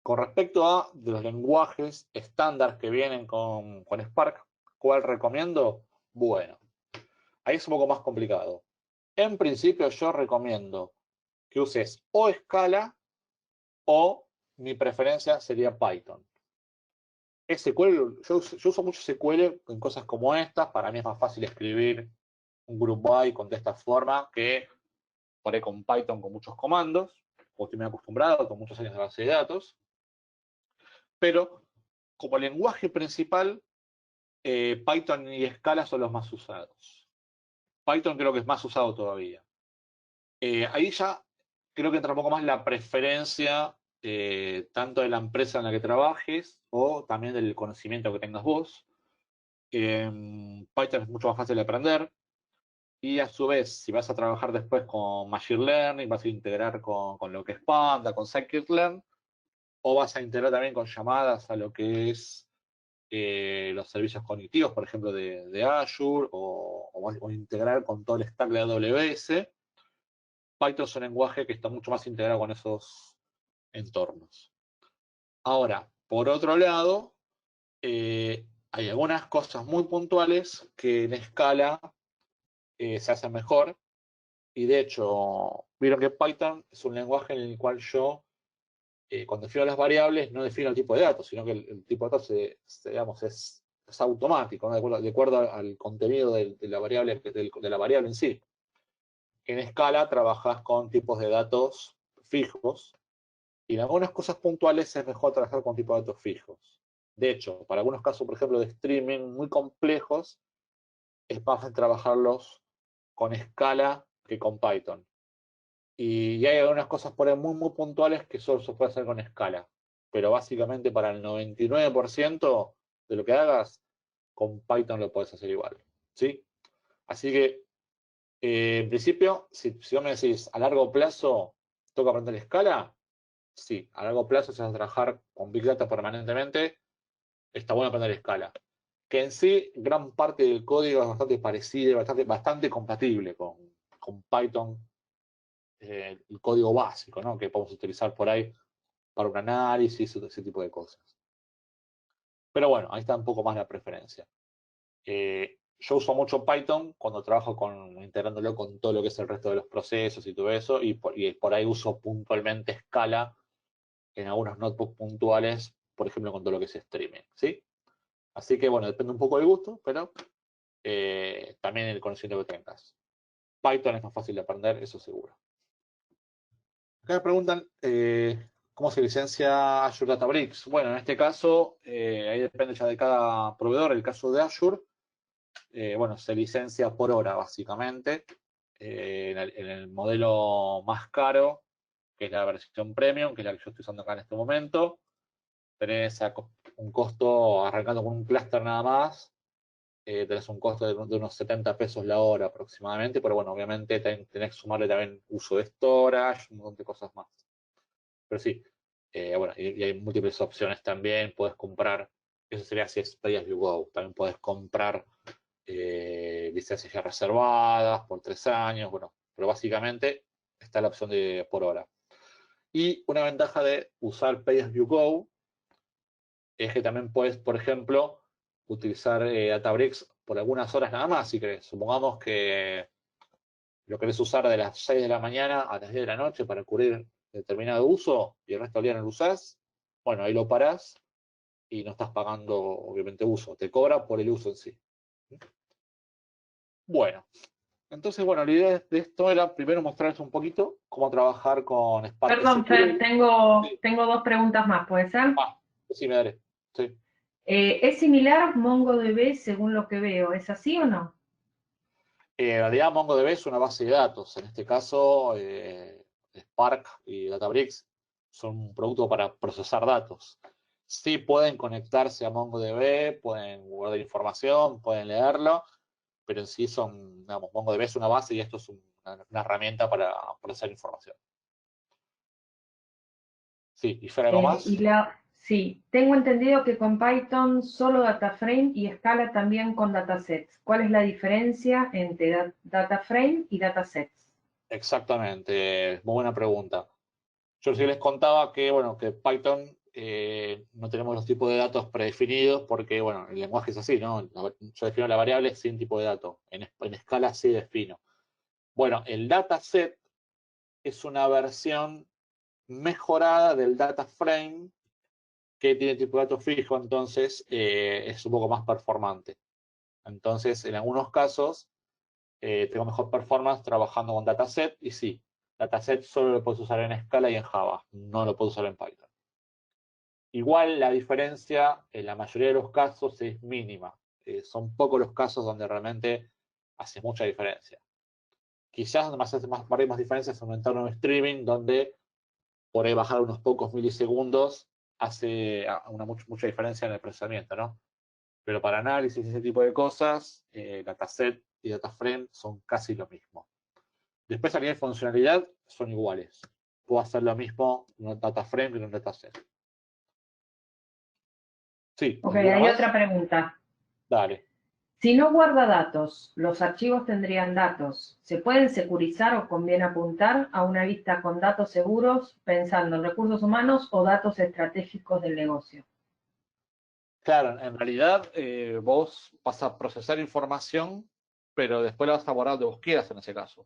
Con respecto a de los lenguajes estándar que vienen con Spark, ¿cuál recomiendo? Bueno, ahí es un poco más complicado. En principio yo recomiendo que uses o Scala o mi preferencia sería Python. SQL, yo uso mucho SQL en cosas como estas, para mí es más fácil escribir un group by de esta forma que por ahí con Python con muchos comandos, o estoy muy acostumbrado con muchos años de base de datos, pero como lenguaje principal, Python y Scala son los más usados. Python creo que es más usado todavía. Ahí ya creo que entra un poco más la preferencia tanto de la empresa en la que trabajes o también del conocimiento que tengas vos. Python es mucho más fácil de aprender y a su vez, si vas a trabajar después con Machine Learning, vas a integrar con lo que es Panda, con Scikit-learn, o vas a integrar también con llamadas a lo que es los servicios cognitivos, por ejemplo, de Azure, o integrar con todo el stack de AWS. Python es un lenguaje que está mucho más integrado con esos entornos. Ahora, por otro lado, hay algunas cosas muy puntuales que en Scala se hacen mejor. Y de hecho, vieron que Python es un lenguaje en el cual yo, cuando defino las variables, no defino el tipo de datos, sino que el tipo de datos digamos, es automático, ¿no? De acuerdo al contenido de la variable en sí. En Scala trabajas con tipos de datos fijos y en algunas cosas puntuales es mejor trabajar con tipos de datos fijos. De hecho, para algunos casos, por ejemplo, de streaming muy complejos, es más fácil trabajarlos con Scala que con Python. Y hay algunas cosas por ahí muy puntuales que solo se puede hacer con Scala. Pero básicamente para el 99% de lo que hagas, con Python lo puedes hacer igual. ¿Sí? Así que, en principio, si vos me decís a largo plazo, ¿toca aprender Scala? Sí, a largo plazo, si vas a trabajar con Big Data permanentemente, está bueno aprender Scala. Que en sí, gran parte del código es bastante parecido, bastante compatible con Python, el código básico, ¿no? Que podemos utilizar por ahí para un análisis, ese tipo de cosas. Pero bueno, ahí está un poco más la preferencia. Yo uso mucho Python cuando trabajo integrándolo con todo lo que es el resto de los procesos y todo eso, y por ahí uso puntualmente Scala en algunos notebooks puntuales, por ejemplo, con todo lo que es streaming, ¿sí? Así que bueno, depende un poco del gusto, pero también el conocimiento que tengas. Python es más fácil de aprender, eso seguro. Acá me preguntan ¿Cómo se licencia Azure Databricks? Bueno, en este caso, ahí depende ya de cada proveedor. El caso de Azure, bueno, se licencia por hora, básicamente. En el modelo más caro, que es la versión Premium, que es la que yo estoy usando acá en este momento, tenés un costo, arrancando con un clúster nada más, tenés un costo de unos 70 pesos la hora aproximadamente, pero bueno, obviamente tenés que sumarle también uso de storage, un montón de cosas más. Pero sí, bueno, y hay múltiples opciones también, puedes comprar, eso sería si es Pay as you go, también puedes comprar licencias ya reservadas por 3 años, bueno, pero básicamente está la opción de por hora. Y una ventaja de usar Pay as you go es que también puedes, por ejemplo, utilizar Databricks por algunas horas nada más, si querés. Supongamos que lo querés usar de las 6 de la mañana a las 10 de la noche para cubrir determinado uso y el resto del día no lo usás, bueno, ahí lo parás y no estás pagando, obviamente, uso. Te cobra por el uso en sí. Bueno, entonces, bueno, la idea de esto era primero mostrarles un poquito cómo trabajar con Spark Perdón, Fer, SQL. tengo, Sí. tengo dos preguntas más, ¿puede ser? Ah, sí, me daré. Sí. ¿Es similar MongoDB según lo que veo? ¿Es así o no? En realidad, MongoDB es una base de datos. En este caso, Spark y Databricks son un producto para procesar datos. Sí pueden conectarse a MongoDB, pueden guardar información, pueden leerlo, pero en sí son, digamos, MongoDB es una base y esto es una herramienta para procesar información. Sí, ¿y Fer algo más? Sí, tengo entendido que con Python solo DataFrame y Scala también con datasets. ¿Cuál es la diferencia entre DataFrame y datasets? Exactamente, muy buena pregunta. Yo sí les contaba que, bueno, que Python no tenemos los tipos de datos predefinidos porque, bueno, el lenguaje es así, ¿no? Yo defino la variable sin tipo de dato. En escala sí defino. Bueno, el dataset es una versión mejorada del data frame que tiene tipo de dato fijo, entonces es un poco más performante. Entonces, en algunos casos, tengo mejor performance trabajando con dataset y sí, dataset solo lo puedes usar en Scala y en Java, no lo puedes usar en Python. Igual la diferencia en la mayoría de los casos es mínima. Son pocos los casos donde realmente hace mucha diferencia. Quizás donde más hace más diferencias es en un entorno de streaming donde por ahí bajar unos pocos milisegundos hace mucha diferencia en el procesamiento, ¿no? Pero para análisis y ese tipo de cosas, dataset y dataframe son casi lo mismo. Después a nivel de funcionalidad son iguales. Puedo hacer lo mismo en un dataframe que en un dataset. Sí, Ok, ¿alguna hay más? otra pregunta. Dale. Si no guarda datos, los archivos tendrían datos. ¿Se pueden securizar o conviene apuntar a una lista con datos seguros pensando en recursos humanos o datos estratégicos del negocio? Claro, en realidad vos vas a procesar información, pero después la vas a guardar donde vos quieras en ese caso.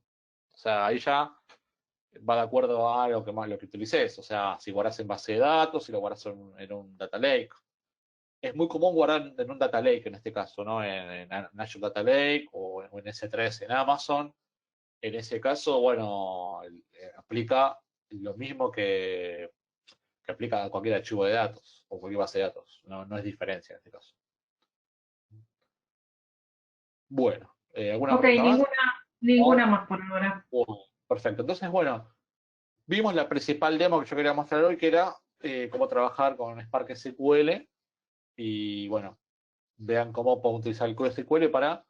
O sea, ahí ya va de acuerdo a lo que más lo que utilices. O sea, si guardas en base de datos, si lo guardas en un data lake. Es muy común guardar en un data lake en este caso, ¿no? En Azure Data Lake o en S3 en Amazon. En ese caso, bueno, aplica lo mismo que aplica a cualquier archivo de datos o cualquier base de datos. No, no es diferencia en este caso. Bueno, ¿alguna Ok, pregunta más? ninguna ¿No? más por ahora. Perfecto. Entonces, bueno, vimos la principal demo que yo quería mostrar hoy, que era cómo trabajar con Spark SQL. Y bueno, vean cómo puedo utilizar el código SQL para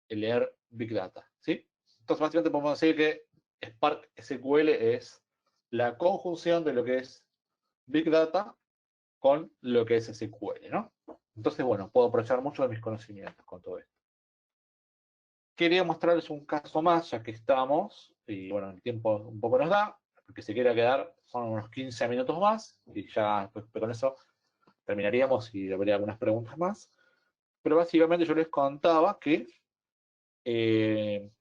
leer Big Data. ¿Sí? Entonces, básicamente podemos decir que Spark SQL es la conjunción de lo que es Big Data con lo que es SQL, ¿no? Entonces, bueno, puedo aprovechar mucho de mis conocimientos con todo esto. Quería mostrarles un caso más, ya que estamos, y bueno, el tiempo un poco nos da, porque si quiere quedar son unos 15 minutos más, y ya pues, con eso terminaríamos y habría algunas preguntas más. Pero básicamente yo les contaba que eh,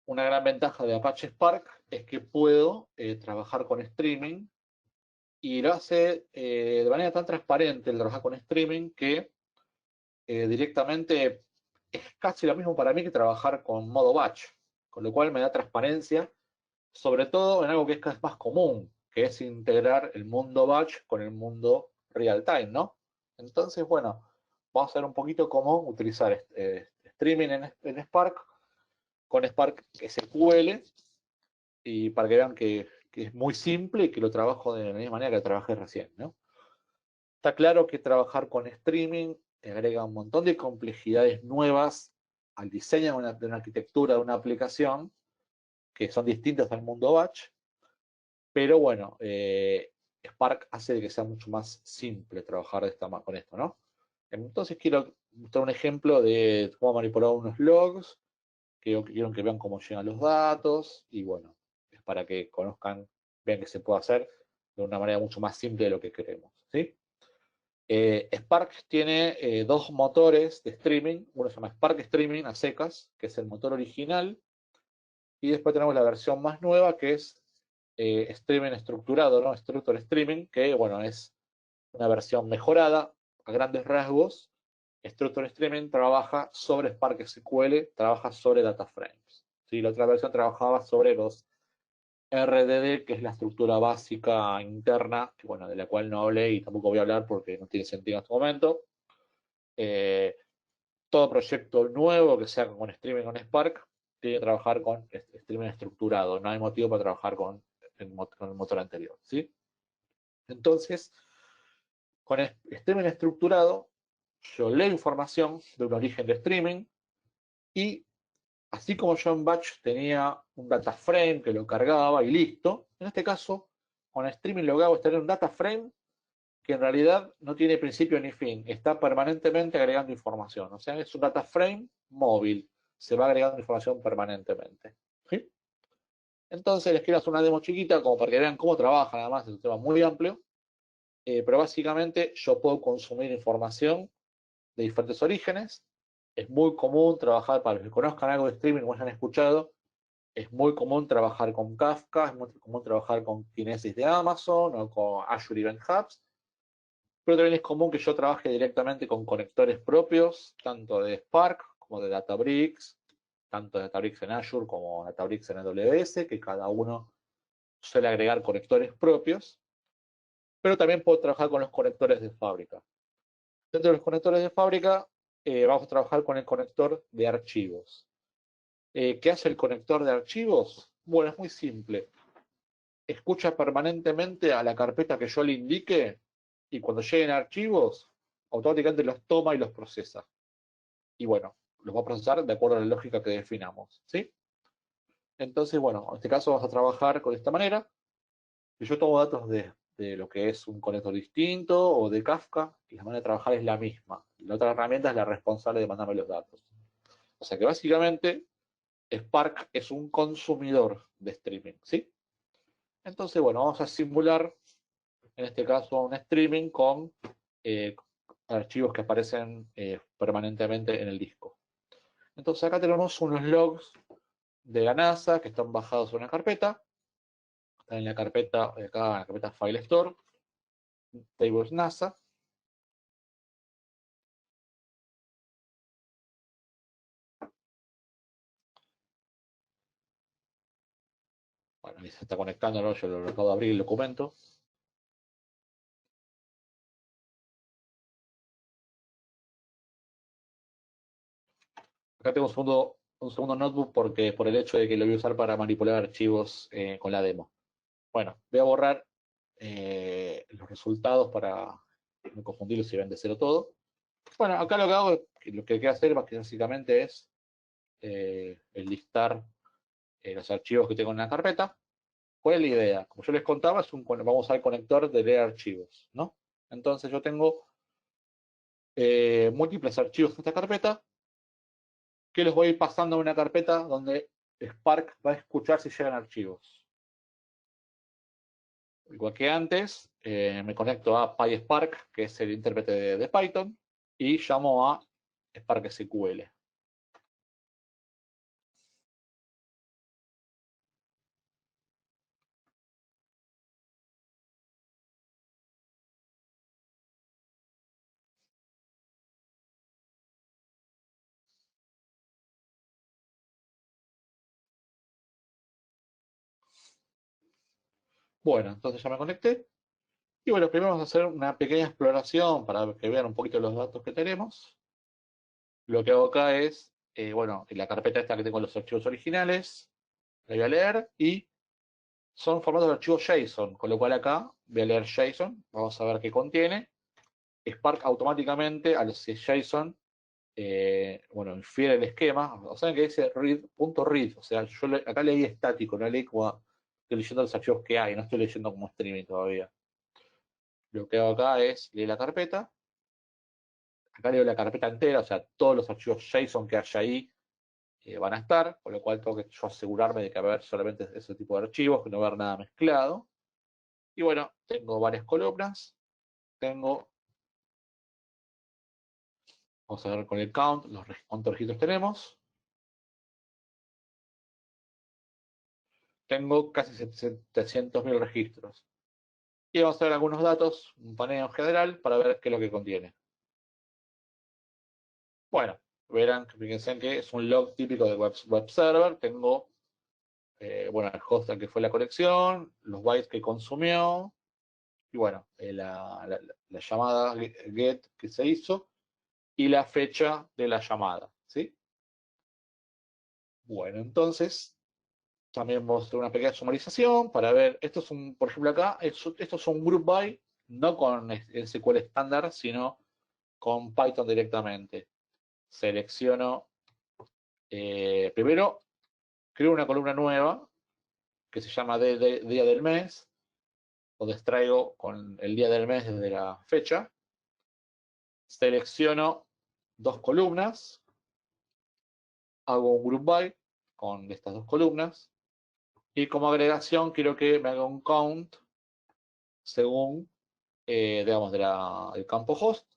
una gran ventaja de Apache Spark es que puedo trabajar con streaming y lo hace de manera tan transparente el trabajar con streaming que directamente es casi lo mismo para mí que trabajar con modo batch, con lo cual me da transparencia, sobre todo en algo que es cada vez más común. que es integrar el mundo batch con el mundo real time, ¿no? Entonces, bueno, vamos a ver un poquito cómo utilizar streaming en Spark con Spark SQL y para que vean que es muy simple y que lo trabajo de la misma manera que trabajé recién, ¿no? Está claro que trabajar con streaming agrega un montón de complejidades nuevas al diseño de una arquitectura de una aplicación que son distintas al mundo batch, pero bueno, Spark hace que sea mucho más simple trabajar con esto, ¿no? Entonces quiero mostrar un ejemplo de cómo manipular unos logs, quiero que vean cómo llegan los datos, y bueno, es para que conozcan, vean que se puede hacer de una manera mucho más simple de lo que queremos, ¿sí? Spark tiene dos motores de streaming, uno se llama Spark Streaming a secas, que es el motor original, y después tenemos la versión más nueva que es streaming estructurado, ¿no? Structure Streaming, que bueno, es una versión mejorada a grandes rasgos. Structure Streaming trabaja sobre Spark SQL, trabaja sobre data frames. ¿Sí? La otra versión trabajaba sobre los RDD, que es la estructura básica interna, que, bueno, de la cual no hablé y tampoco voy a hablar porque no tiene sentido en este momento. Eh, Todo proyecto nuevo que se haga con streaming con Spark tiene que trabajar con streaming estructurado. No hay motivo para trabajar con el motor anterior, ¿sí? Entonces, con streaming estructurado, yo leo información de un origen de streaming y así como yo en batch tenía un data frame que lo cargaba y listo, en este caso, con streaming lo que hago es tener un data frame que en realidad no tiene principio ni fin, está permanentemente agregando información. O sea, es un data frame móvil, se va agregando información permanentemente. ¿Sí? Entonces les quiero hacer una demo chiquita como para que vean cómo trabaja, nada más, es un tema muy amplio, pero básicamente yo puedo consumir información de diferentes orígenes. Es muy común trabajar, para los que conozcan algo de streaming o hayan escuchado, es muy común trabajar con Kafka, es muy común trabajar con Kinesis de Amazon o con Azure Event Hubs, pero también es común que yo trabaje directamente con conectores propios, tanto de Spark como de Databricks, tanto de Databricks en Azure como Databricks en AWS, que cada uno suele agregar conectores propios, pero también puedo trabajar con los conectores de fábrica. Dentro de los conectores de fábrica, vamos a trabajar con el conector de archivos. ¿Qué hace el conector de archivos? Bueno, es muy simple. Escucha permanentemente a la carpeta que yo le indique y cuando lleguen archivos, automáticamente los toma y los procesa. Y bueno, los va a procesar de acuerdo a la lógica que definamos, ¿sí? Entonces, bueno, en este caso vamos a trabajar con esta manera. Si yo tomo datos de lo que es un conector distinto o de Kafka, y la manera de trabajar es la misma. La otra herramienta es la responsable de mandarme los datos. O sea que básicamente Spark es un consumidor de streaming, ¿sí? Entonces, bueno, vamos a simular, en este caso, un streaming con eh, archivos que aparecen permanentemente en el disco. Entonces acá tenemos unos logs de la NASA que están bajados en una carpeta. Están en la carpeta, acá en la carpeta File Store, Tables NASA. Bueno, ahí se está conectando, ¿no? Yo lo acabo de abrir el documento. Acá tengo un segundo notebook porque por el hecho de que lo voy a usar para manipular archivos con la demo. Bueno, voy a borrar los resultados para no confundirlos y ven de cero todo. Bueno, acá lo que hago, lo que hay que hacer básicamente es listar los archivos que tengo en la carpeta. ¿Cuál es la idea? Como yo les contaba, vamos al conector de leer archivos, ¿no? Entonces yo tengo múltiples archivos en esta carpeta que los voy a ir pasando a una carpeta donde Spark va a escuchar si llegan archivos. Igual que antes, me conecto a PySpark, que es el intérprete de Python, y llamo a Spark SQL. Bueno, entonces ya me conecté. Y bueno, primero vamos a hacer una pequeña exploración para que vean un poquito los datos que tenemos. Lo que hago acá es, bueno, en la carpeta esta que tengo los archivos originales, la voy a leer y son formatos de archivos JSON, con lo cual acá voy a leer JSON, vamos a ver qué contiene. Spark automáticamente, al si es JSON, bueno, infiere el esquema, o sea que dice read.read, o sea, yo acá leí estático, no leí como, estoy leyendo los archivos que hay, no estoy leyendo como streaming todavía. Lo que hago acá es leer la carpeta, acá leo la carpeta entera, o sea, todos los archivos JSON que haya ahí van a estar, con lo cual tengo que yo asegurarme de que va a haber solamente ese tipo de archivos, que no va a haber nada mezclado. Y bueno, tengo varias columnas, tengo, vamos a ver con el count, cuántos registros tenemos. Tengo casi 700.000 registros. Y vamos a ver algunos datos, un paneo general, para ver qué es lo que contiene. Bueno, verán, fíjense que es un log típico de web server. Tengo, bueno, el host al que fue la conexión, los bytes que consumió, y bueno, la llamada get que se hizo, y la fecha de la llamada, ¿sí? Bueno, entonces, también vamos a hacer una pequeña sumarización para ver, esto es un, por ejemplo acá, esto es un group by, no con SQL estándar, sino con Python directamente. Selecciono, primero, creo una columna nueva que se llama día del mes, donde extraigo con el día del mes desde la fecha. Selecciono dos columnas, hago un group by con estas dos columnas, y como agregación quiero que me haga un count según, digamos, del campo host,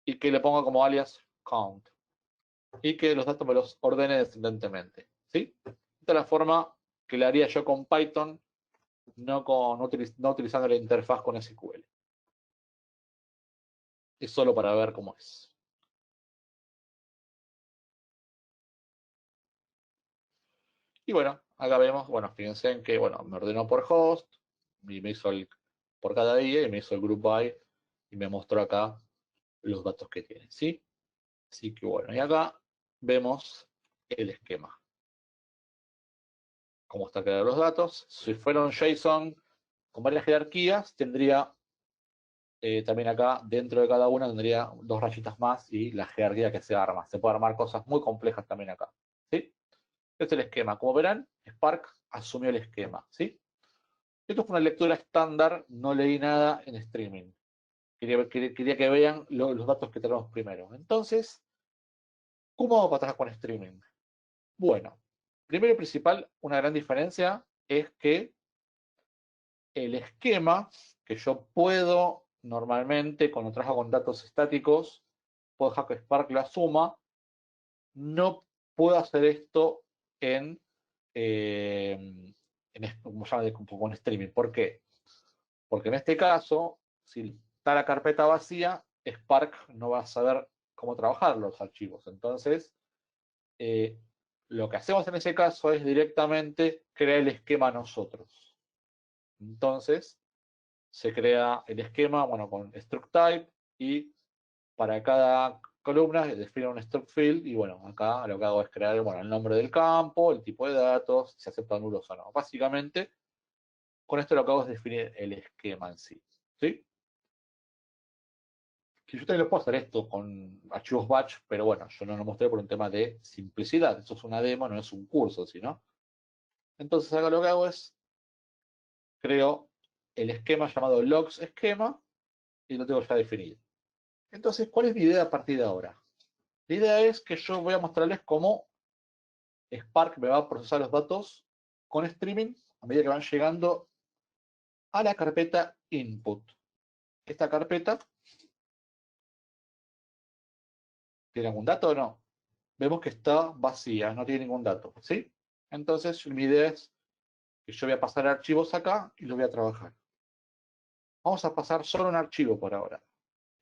y que le ponga como alias count, y que los datos me los ordene descendentemente, ¿sí? Esta es la forma que le haría yo con Python, no utilizando la interfaz con SQL. Es solo para ver cómo es. Y bueno, acá vemos, bueno, fíjense en que, bueno, me ordenó por host, y me hizo por cada día, y me hizo el group by, y me mostró acá los datos que tiene, ¿sí? Así que bueno, y acá vemos el esquema. Cómo está creado los datos. Si fuera un JSON con varias jerarquías, tendría también acá, dentro de cada una, tendría dos rayitas más y la jerarquía que se arma. Se puede armar cosas muy complejas también acá, ¿sí? Este es el esquema. Como verán, Spark asumió el esquema, ¿sí? Esto fue una lectura estándar, no leí nada en streaming. Quería que vean los datos que tenemos primero. Entonces, ¿cómo vamos a trabajar con streaming? Bueno, primero y principal, una gran diferencia es que el esquema que yo puedo normalmente, cuando trabajo con datos estáticos, puedo dejar que Spark lo asuma, no puedo hacer esto en, como llama, con streaming. ¿Por qué? Porque en este caso, si está la carpeta vacía, Spark no va a saber cómo trabajar los archivos. Entonces, eh, lo que hacemos en ese caso es directamente crear el esquema nosotros. Entonces, se crea el esquema, bueno, con struct type, y para cada columna define un struct field, y bueno, acá lo que hago es crear, bueno, el nombre del campo, el tipo de datos, si aceptan nulos o no. Básicamente, con esto lo que hago es definir el esquema en sí, ¿sí? Que yo también lo puedo hacer esto con archivos batch, pero bueno, yo no lo mostré por un tema de simplicidad. Esto es una demo, no es un curso, ¿no? Entonces acá lo que hago es creo el esquema llamado logs esquema y lo tengo ya definido. Entonces, ¿cuál es mi idea a partir de ahora? La idea es que yo voy a mostrarles cómo Spark me va a procesar los datos con streaming a medida que van llegando a la carpeta input. Esta carpeta, ¿tiene algún dato o no? Vemos que está vacía, no tiene ningún dato, ¿sí? Entonces, mi idea es que yo voy a pasar archivos acá y los voy a trabajar. Vamos a pasar solo un archivo por ahora.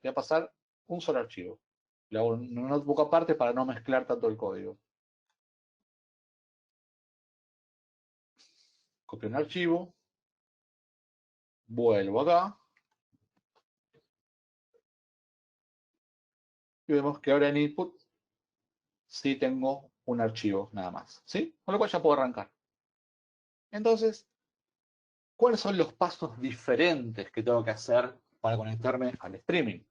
Voy a pasar un solo archivo. Le hago un notebook aparte para no mezclar tanto el código. Copio un archivo, vuelvo acá. Y vemos que ahora en input sí tengo un archivo nada más, ¿sí? Con lo cual ya puedo arrancar. Entonces, ¿cuáles son los pasos diferentes que tengo que hacer para conectarme al streaming?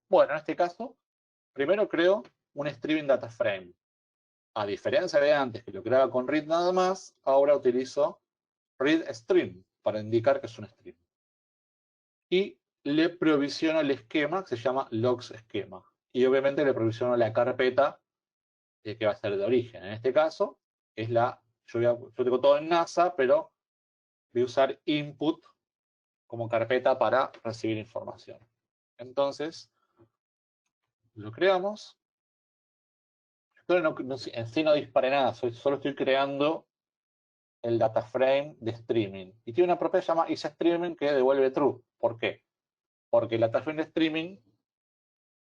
Bueno, en este caso, primero creo un streaming data frame. A diferencia de antes, que lo creaba con read nada más, ahora utilizo read stream para indicar que es un stream. Y le provisiono el esquema que se llama logs esquema. Y obviamente le provisiono la carpeta que va a ser de origen. En este caso, yo tengo todo en NASA, pero voy a usar input como carpeta para recibir información. Entonces, lo creamos. En sí no disparé nada, solo estoy creando el data frame de streaming. Y tiene una propiedad llamada isStreaming que devuelve true. ¿Por qué? Porque el data frame de streaming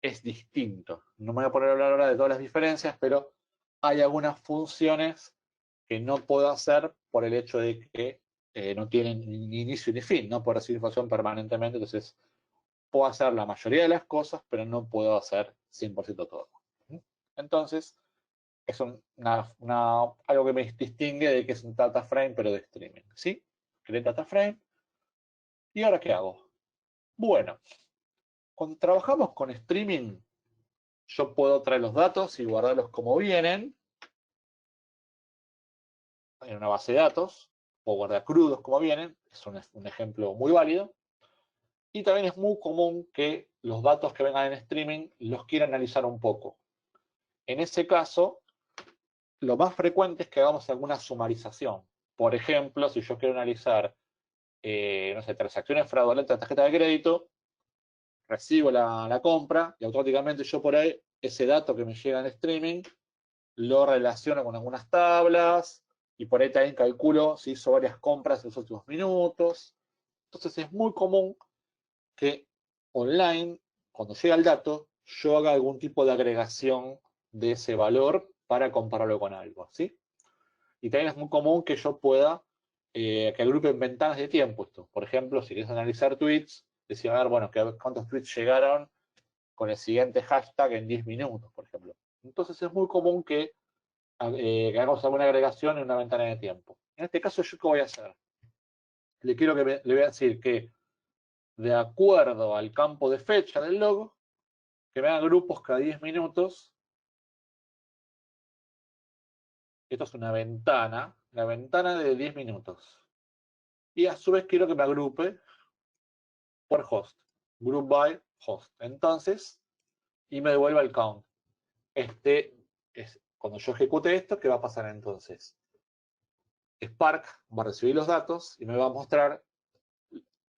es distinto. No me voy a poner a hablar ahora de todas las diferencias, pero hay algunas funciones que no puedo hacer por el hecho de que no tienen ni inicio ni fin, no puedo recibir información permanentemente, entonces puedo hacer la mayoría de las cosas, pero no puedo hacer 100% todo. Entonces, es algo que me distingue de que es un data frame, pero de streaming. ¿Sí? Creé data frame. ¿Y ahora qué hago? Bueno, cuando trabajamos con streaming, yo puedo traer los datos y guardarlos como vienen en una base de datos, o guardar crudos como vienen, es un ejemplo muy válido. Y también es muy común que los datos que vengan en streaming los quiera analizar un poco. En ese caso, lo más frecuente es que hagamos alguna sumarización. Por ejemplo, si yo quiero analizar, no sé, transacciones fraudulentas de tarjeta de crédito, recibo la compra y automáticamente yo por ahí, ese dato que me llega en streaming, lo relaciono con algunas tablas y por ahí también calculo si hizo varias compras en los últimos minutos. Entonces es muy común que online, cuando llega el dato, yo haga algún tipo de agregación de ese valor para compararlo con algo, ¿sí? Y también es muy común que yo pueda, que agrupen ventanas de tiempo esto. Por ejemplo, si quieres analizar tweets, decir, a ver, bueno, cuántos tweets llegaron con el siguiente hashtag en 10 minutos, por ejemplo. Entonces es muy común que hagamos alguna agregación en una ventana de tiempo. En este caso, ¿yo qué voy a hacer? Le voy a decir que de acuerdo al campo de fecha del log, que me hagan grupos cada 10 minutos. Esto es una ventana de 10 minutos. Y a su vez quiero que me agrupe por host, group by host. Entonces, y me devuelva el count. Cuando yo ejecute esto, ¿qué va a pasar entonces? Spark va a recibir los datos y me va a mostrar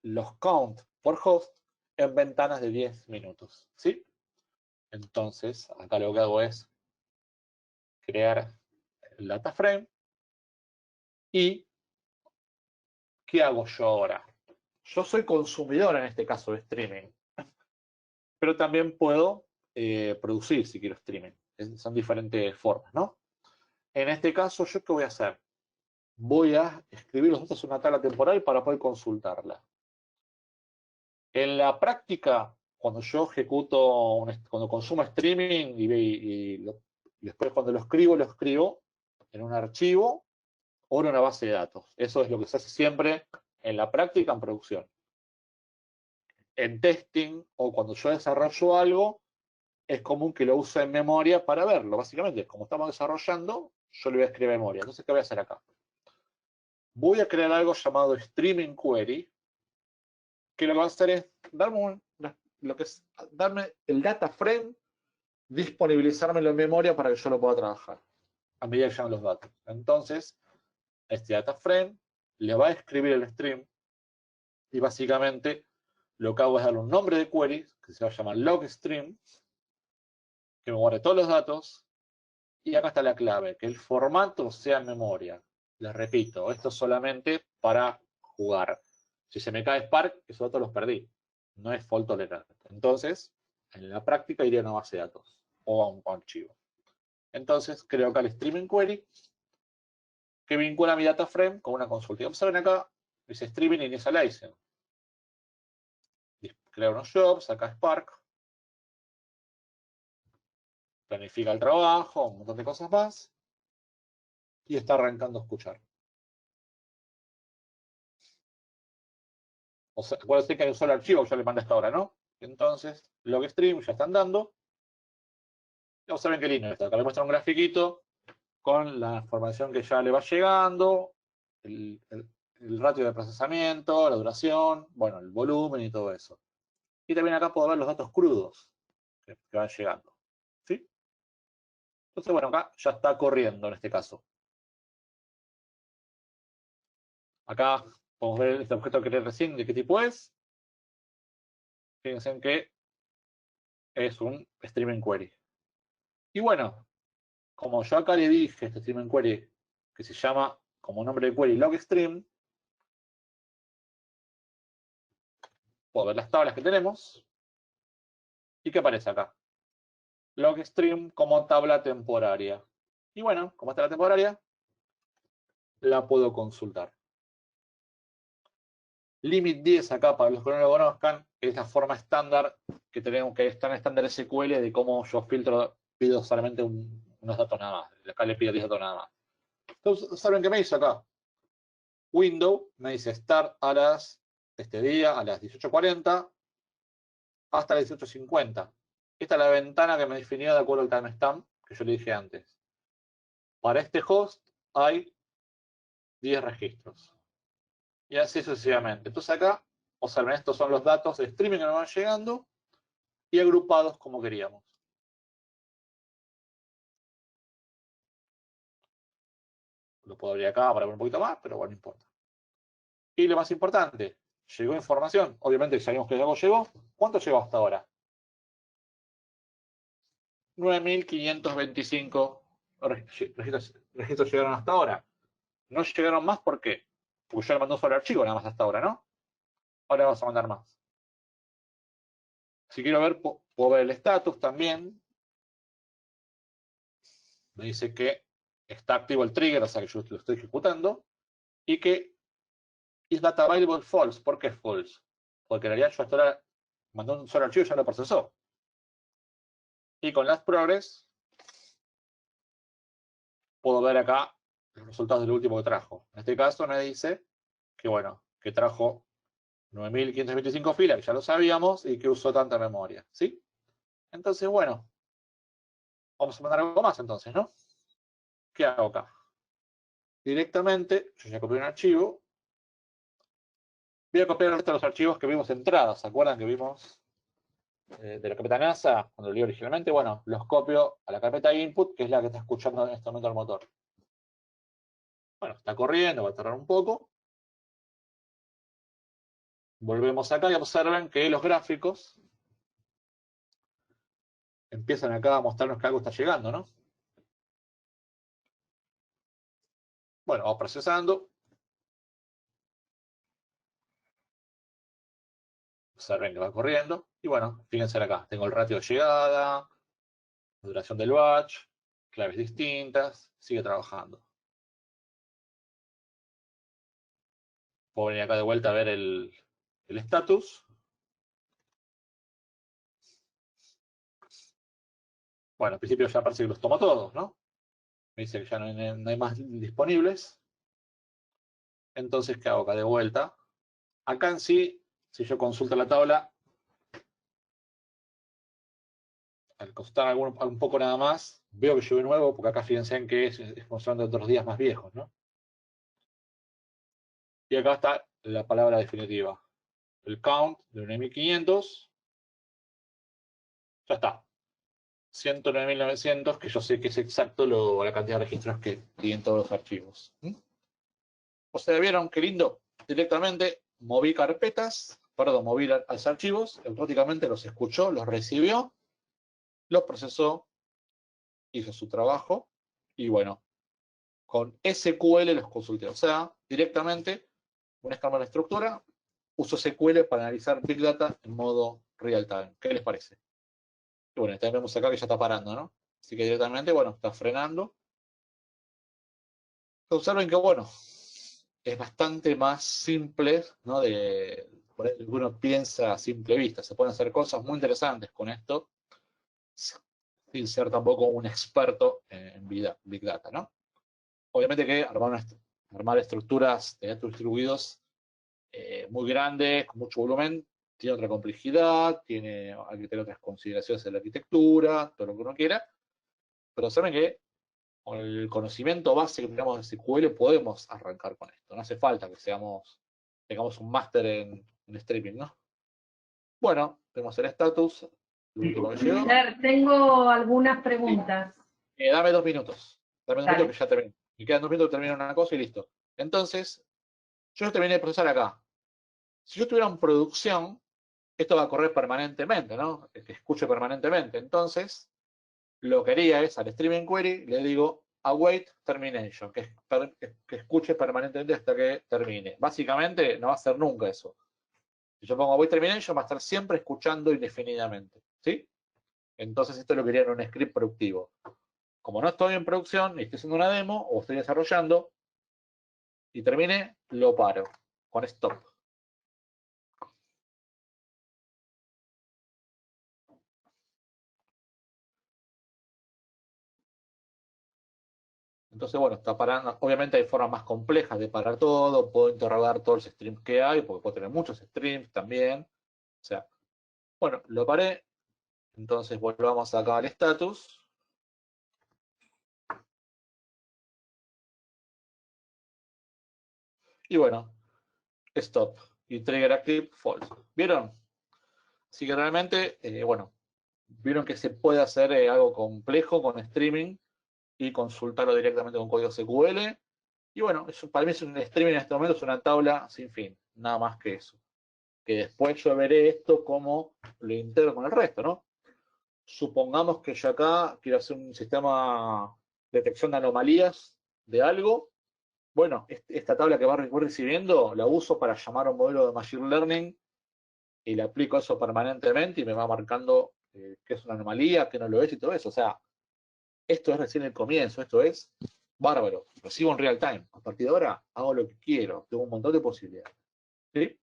los count por host en ventanas de 10 minutos. ¿Sí? Entonces, acá lo que hago es crear el data frame y ¿qué hago yo ahora? Yo soy consumidor en este caso de streaming, pero también puedo producir si quiero streaming. Son diferentes formas, ¿no? En este caso, ¿yo qué voy a hacer? Voy a escribir los datos en una tabla temporal para poder consultarla. En la práctica, cuando yo ejecuto, cuando consumo streaming y después cuando lo escribo en un archivo o en una base de datos. Eso es lo que se hace siempre en la práctica en producción. En testing o cuando yo desarrollo algo, es común que lo use en memoria para verlo. Básicamente, como estamos desarrollando, yo le voy a escribir memoria. Entonces, ¿qué voy a hacer acá? Voy a crear algo llamado Streaming Query, que lo que va a hacer es darme el data frame, disponibilizármelo en memoria para que yo lo pueda trabajar a medida que llegan los datos. Entonces, este data frame le va a escribir el stream y básicamente lo que hago es darle un nombre de query que se va a llamar logstream, que me guarde todos los datos. Y acá está la clave, que el formato sea en memoria. Les repito, esto es solamente para jugar. Si se me cae Spark, esos datos los perdí. No es fault tolerante. Entonces, en la práctica iría a una base de datos o a un archivo. Entonces, creo acá el streaming query que vincula mi data frame con una consulta. Y observen acá, dice streaming initializing. crear unos jobs, acá Spark, planifica el trabajo, un montón de cosas más, y está arrancando a escuchar. O sea, acuérdense que hay un solo archivo que yo le mandé hasta ahora, ¿no? Entonces, logstream ya están dando. Y observen qué lindo está. Acá le muestra un grafiquito con la información que ya le va llegando, el ratio de procesamiento, la duración, bueno, el volumen y todo eso. Y también acá puedo ver los datos crudos que van llegando. ¿Sí? Entonces, bueno, acá ya está corriendo en este caso. Acá podemos ver este objeto que creé recién, de qué tipo es. Fíjense en que es un streaming query. Y bueno, como yo acá le dije este streaming query que se llama como nombre de query logstream, puedo ver las tablas que tenemos. ¿Y qué aparece acá? Logstream como tabla temporaria. Y bueno, como tabla temporaria, la puedo consultar. Limit 10 acá, para los que no lo conozcan, es la forma estándar que tenemos, que está en estándar SQL de cómo yo filtro, pido solamente unos datos nada más. Acá le pido 10 datos nada más. Entonces, ¿saben qué me hizo acá? Window me dice start este día a las 18:40 hasta las 18:50. Esta es la ventana que me definió de acuerdo al timestamp que yo le dije antes. Para este host hay 10 registros. Y así sucesivamente. Entonces acá, observen, estos son los datos de streaming que nos van llegando y agrupados como queríamos. Lo puedo abrir acá para ver un poquito más, pero bueno, no importa. Y lo más importante, llegó información. Obviamente sabemos que algo llegó. ¿Cuánto llegó hasta ahora? 9.525 registros llegaron hasta ahora. No llegaron más, ¿por qué? Porque yo le mandé un solo archivo nada más hasta ahora, ¿no? Ahora vamos a mandar más. Si quiero ver, puedo ver el status también. Me dice que está activo el trigger, o sea que yo lo estoy ejecutando. Y que is data available false. ¿Por qué false? Porque en realidad yo hasta ahora mandé un solo archivo y ya lo procesó. Y con last progress puedo ver acá los resultados del último que trajo. En este caso me dice que bueno, que trajo 9.525 filas, que ya lo sabíamos, y que usó tanta memoria. ¿Sí? Entonces, bueno, vamos a mandar algo más entonces, ¿no? ¿Qué hago acá? Directamente, yo ya copié un archivo. Voy a copiar el resto de los archivos que vimos entradas. ¿Se acuerdan que vimos de la carpeta NASA cuando lo leí originalmente? Bueno, los copio a la carpeta input, que es la que está escuchando en este momento el motor. Bueno, está corriendo, va a tardar un poco. Volvemos acá y observen que los gráficos empiezan acá a mostrarnos que algo está llegando, ¿no? Bueno, vamos procesando. Observen que va corriendo. Y bueno, fíjense acá. Tengo el ratio de llegada, duración del batch, claves distintas. Sigue trabajando. Puedo venir acá de vuelta a ver el status. Bueno, al principio ya parece que los tomó todos, ¿no? Me dice que ya no hay más disponibles. Entonces, ¿qué hago acá de vuelta? Acá en sí, si yo consulto la tabla, al costar un poco nada más, veo que llegó nuevo, porque acá fíjense en que es mostrando otros días más viejos, ¿no? Y acá está la palabra definitiva. El count de 9.500. Ya está. 109.900, que yo sé que es exacto la cantidad de registros que tienen todos los archivos. O sea, ¿vieron qué lindo? Directamente moví carpetas, perdón, moví los archivos, automáticamente los escuchó, los recibió, los procesó, hizo su trabajo y bueno, con SQL los consulté. O sea, directamente, una escala de estructura, uso SQL para analizar Big Data en modo real time. ¿Qué les parece? Y bueno, también vemos acá que ya está parando, ¿no? Así que directamente, bueno, está frenando. Observen que, bueno, es bastante más simple, ¿no? De por ahí lo que uno piensa a simple vista. Se pueden hacer cosas muy interesantes con esto, sin ser tampoco un experto en Big Data, ¿no? Obviamente que armar estructuras de datos distribuidos muy grandes, con mucho volumen, tiene otra complejidad, hay que tener otras consideraciones en la arquitectura, todo lo que uno quiera, pero saben que con el conocimiento base que tenemos de SQL podemos arrancar con esto. No hace falta que tengamos un máster en streaming, ¿no? Bueno, tenemos el status, el último que llegó. Tengo algunas preguntas. Dame 2 minutos. Dame 2 minutos Dale. que ya termino. Me quedan 2 minutos, termino una cosa y listo. Entonces, yo terminé de procesar acá. Si yo estuviera en producción, esto va a correr permanentemente, ¿no? Que escuche permanentemente. Entonces, lo que haría es al streaming query, le digo await termination, que escuche permanentemente hasta que termine. Básicamente, no va a hacer nunca eso. Si yo pongo await termination, va a estar siempre escuchando indefinidamente, ¿sí? Entonces, esto lo quería en un script productivo. Como no estoy en producción, ni estoy haciendo una demo, o estoy desarrollando, y termine, lo paro con stop. Entonces, bueno, está parando. Obviamente hay formas más complejas de parar todo. Puedo interrogar todos los streams que hay, porque puedo tener muchos streams también. O sea, bueno, lo paré. Entonces volvamos acá al status. Y bueno, stop. Y trigger active, false. ¿Vieron? Así que realmente, bueno, vieron que se puede hacer algo complejo con streaming y consultarlo directamente con código SQL. Y bueno, para mí es un streaming en este momento, es una tabla sin fin. Nada más que eso. Que después yo veré esto como lo integro con el resto, ¿no? Supongamos que yo acá quiero hacer un sistema de detección de anomalías de algo. Bueno, esta tabla que voy recibiendo la uso para llamar a un modelo de Machine Learning y le aplico eso permanentemente y me va marcando qué es una anomalía, qué no lo es y todo eso. O sea, esto es recién el comienzo, esto es bárbaro. Recibo en real time. A partir de ahora hago lo que quiero, tengo un montón de posibilidades. ¿Sí?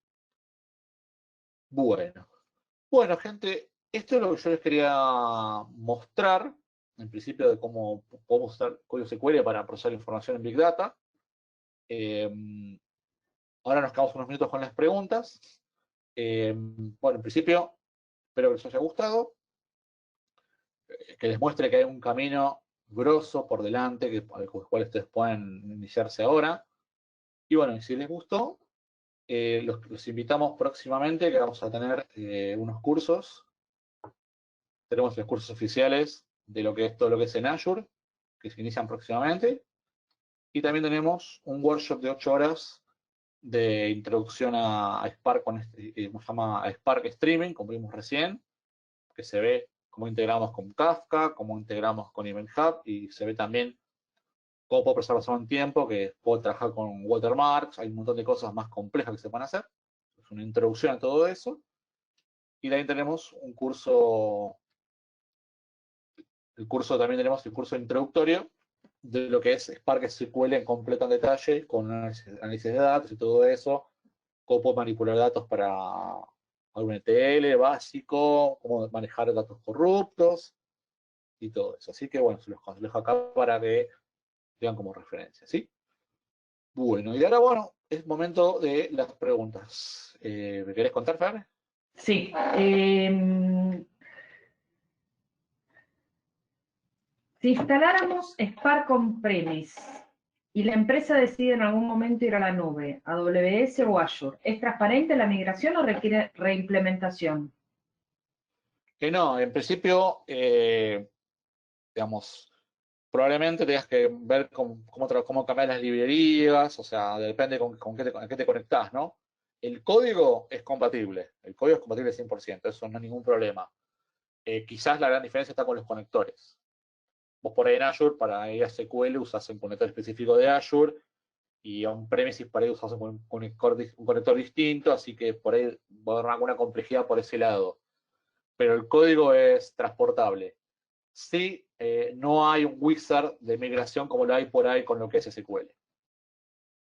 Bueno. Bueno, gente, esto es lo que yo les quería mostrar, en principio, de cómo podemos usar código SQL para procesar información en Big Data. Ahora nos quedamos unos minutos con las preguntas. Bueno, en principio, espero que les haya gustado, que les muestre que hay un camino grosso por delante, al cual ustedes pueden iniciarse ahora. Y bueno, si les gustó, los invitamos próximamente, que vamos a tener unos cursos. Tenemos los cursos oficiales de lo que es todo lo que es en Azure, que se inician próximamente. Y también tenemos un workshop de 8 horas de introducción a Spark, se llama Spark Streaming, como vimos recién, que se ve cómo integramos con Kafka, cómo integramos con Event Hub, y se ve también cómo puedo preservar en tiempo, que puedo trabajar con watermarks, hay un montón de cosas más complejas que se pueden hacer. Es una introducción a todo eso. Y también tenemos un curso, también tenemos el curso introductorio de lo que es Spark SQL en completo en detalle, con análisis de datos y todo eso, cómo puedo manipular datos para algún ETL básico, cómo manejar datos corruptos y todo eso. Así que bueno, se los dejo acá para que tengan como referencia, ¿sí? Bueno, y ahora bueno, es momento de las preguntas. ¿Me querés contar, Fer? Sí. Si instaláramos Spark on-premise y la empresa decide en algún momento ir a la nube, AWS o Azure, ¿es transparente la migración o requiere reimplementación? Que no, en principio, digamos, probablemente tengas que ver cómo cambiar las librerías, o sea, depende a qué te conectás, ¿no? El código es compatible, 100%, eso no es ningún problema. Quizás la gran diferencia está con los conectores. Vos por ahí en Azure, para ir a SQL, usas un conector específico de Azure, y on-premises para ahí usas un conector distinto, así que por ahí va a haber alguna complejidad por ese lado. Pero el código es transportable. Sí, no hay un wizard de migración como lo hay por ahí con lo que es SQL.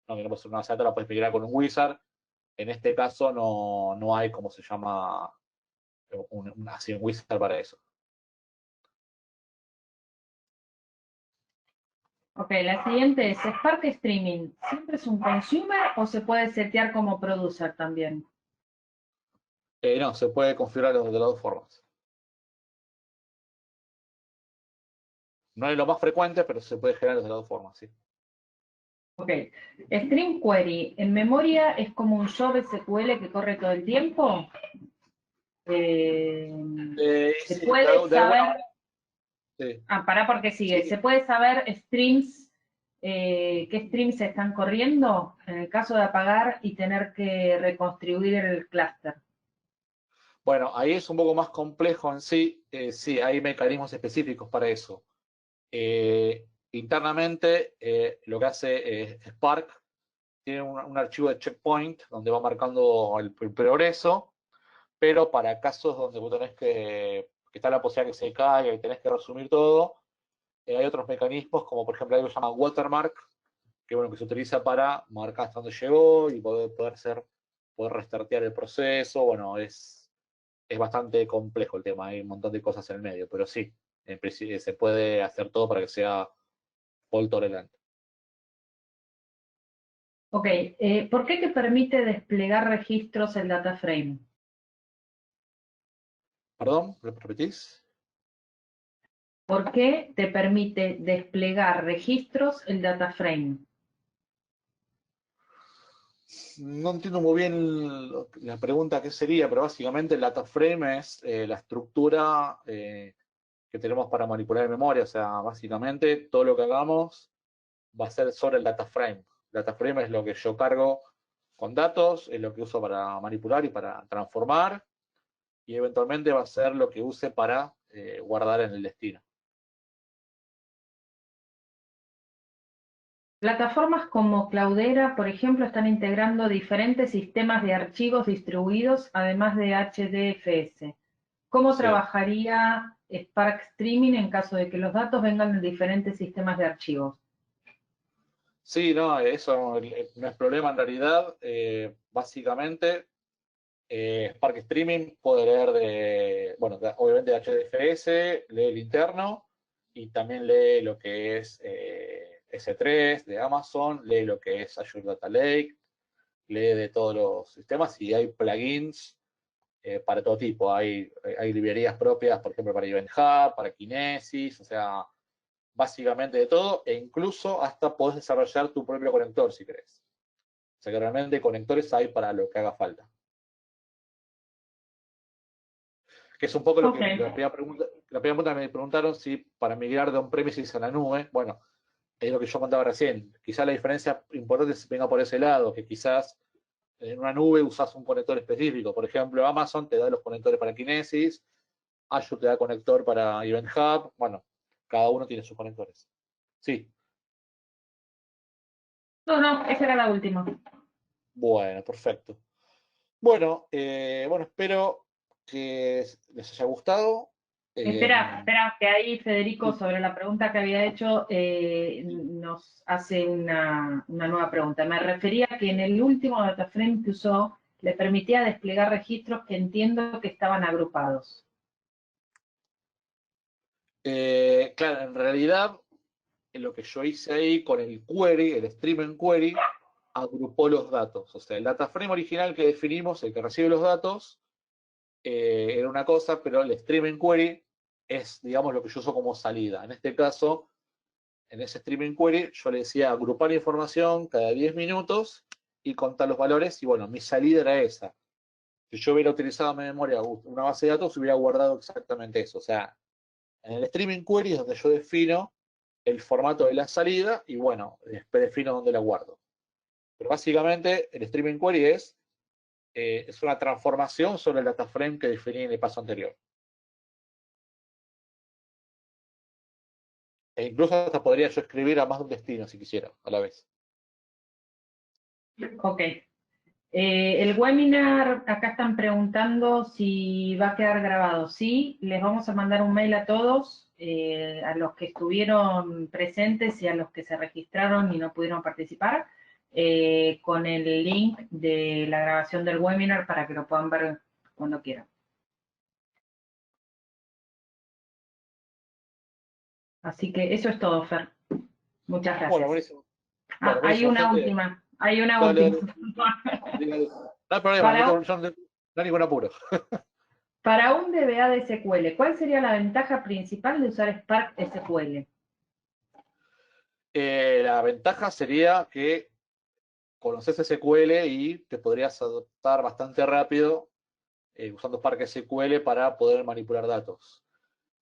No, que no puedes hacer una base de datos, la puedes migrar con un wizard. En este caso no hay, como se llama, así un wizard para eso. Ok, la siguiente es, ¿Spark Streaming siempre es un consumer o se puede setear como producer también? No, se puede configurar de las dos formas. No es lo más frecuente, pero se puede generar de las dos formas, sí. Ok, Stream Query, ¿en memoria es como un job SQL que corre todo el tiempo? Se Sí, puede de alguna saber, manera, sí. pará porque sigue, Sí. ¿se puede saber streams, qué streams están corriendo en el caso de apagar y tener que reconstruir el clúster? Bueno, ahí es un poco más complejo en sí. Sí, hay mecanismos específicos para eso. Internamente, lo que hace Spark tiene un archivo de checkpoint donde va marcando el progreso, pero para casos donde vos tenés que está la posibilidad que se caiga y tenés que resumir todo, hay otros mecanismos, como por ejemplo algo que se llama watermark, que bueno, que se utiliza para marcar hasta dónde llegó y poder restartear el proceso. Bueno, es bastante complejo el tema, hay un montón de cosas en el medio, pero sí, se puede hacer todo para que sea fault tolerante. Ok, ¿por qué te permite desplegar registros el data frame? ¿Perdón? ¿Lo repetís? ¿Por qué te permite desplegar registros el data frame? No entiendo muy bien la pregunta qué sería, pero básicamente el data frame es la estructura que tenemos para manipular en memoria. O sea, básicamente todo lo que hagamos va a ser sobre el data frame. El data frame es lo que yo cargo con datos, es lo que uso para manipular y para transformar, y eventualmente va a ser lo que use para guardar en el destino. Plataformas como Cloudera, por ejemplo, están integrando diferentes sistemas de archivos distribuidos, además de HDFS. ¿Cómo Sí. trabajaría Spark Streaming en caso de que los datos vengan de diferentes sistemas de archivos? Sí, no, eso no es problema en realidad. Básicamente, Spark Streaming puede leer bueno, obviamente de HDFS, lee el interno y también lee lo que es S3 de Amazon, lee lo que es Azure Data Lake, lee de todos los sistemas y hay plugins para todo tipo. Hay librerías propias, por ejemplo, para Event Hub, para Kinesis, o sea, básicamente de todo, e incluso hasta podés desarrollar tu propio conector si querés. O sea que realmente conectores hay para lo que haga falta. Que es un poco lo Ok, que la primera pregunta me preguntaron si para migrar de on-premises a la nube, bueno, es lo que yo contaba recién. Quizás la diferencia importante venga por ese lado, que quizás en una nube usas un conector específico. Por ejemplo, Amazon te da los conectores para Kinesis, Azure te da conector para Event Hub. Bueno, cada uno tiene sus conectores. Sí, no, esa era la última. bueno, perfecto. Bueno, bueno, espero que les haya gustado. Eh, Espera, que ahí Federico, sí, sobre la pregunta que había hecho, nos hace una nueva pregunta. Me refería que en el último dataframe que usó, le permitía desplegar registros que entiendo que estaban agrupados. claro, en realidad lo que yo hice ahí con el query, el streaming query, agrupó los datos. O sea, el data frame original que definimos, el que recibe los datos, era una cosa, pero el streaming query es, digamos, lo que yo uso como salida. En este caso, en ese streaming query, yo le decía agrupar información cada 10 minutos y contar los valores, y bueno, mi salida era esa. Si yo hubiera utilizado mi memoria una base de datos, hubiera guardado exactamente eso. O sea, en el streaming query es donde yo defino el formato de la salida y bueno, después defino dónde la guardo. Pero básicamente el streaming query es una transformación sobre el data frame que definí en el paso anterior. E incluso hasta podría yo escribir a más de un destino si quisiera, a la vez. Ok. El webinar, acá están preguntando si va a quedar grabado. Sí, les vamos a mandar un mail a todos, a los que estuvieron presentes y a los que se registraron y no pudieron participar. con el link de la grabación del webinar para que lo puedan ver cuando quieran. Así que eso es todo, Fer. Muchas gracias. Bueno, buenísimo. Bueno, hay buenísimo, una gente. última. Hay una Dale, última. dale. No hay problema, no hay ningún apuro. Para un DBA de SQL, ¿cuál sería la ventaja principal de usar Spark SQL? La ventaja sería que conoces SQL y te podrías adaptar bastante rápido usando Spark SQL para poder manipular datos.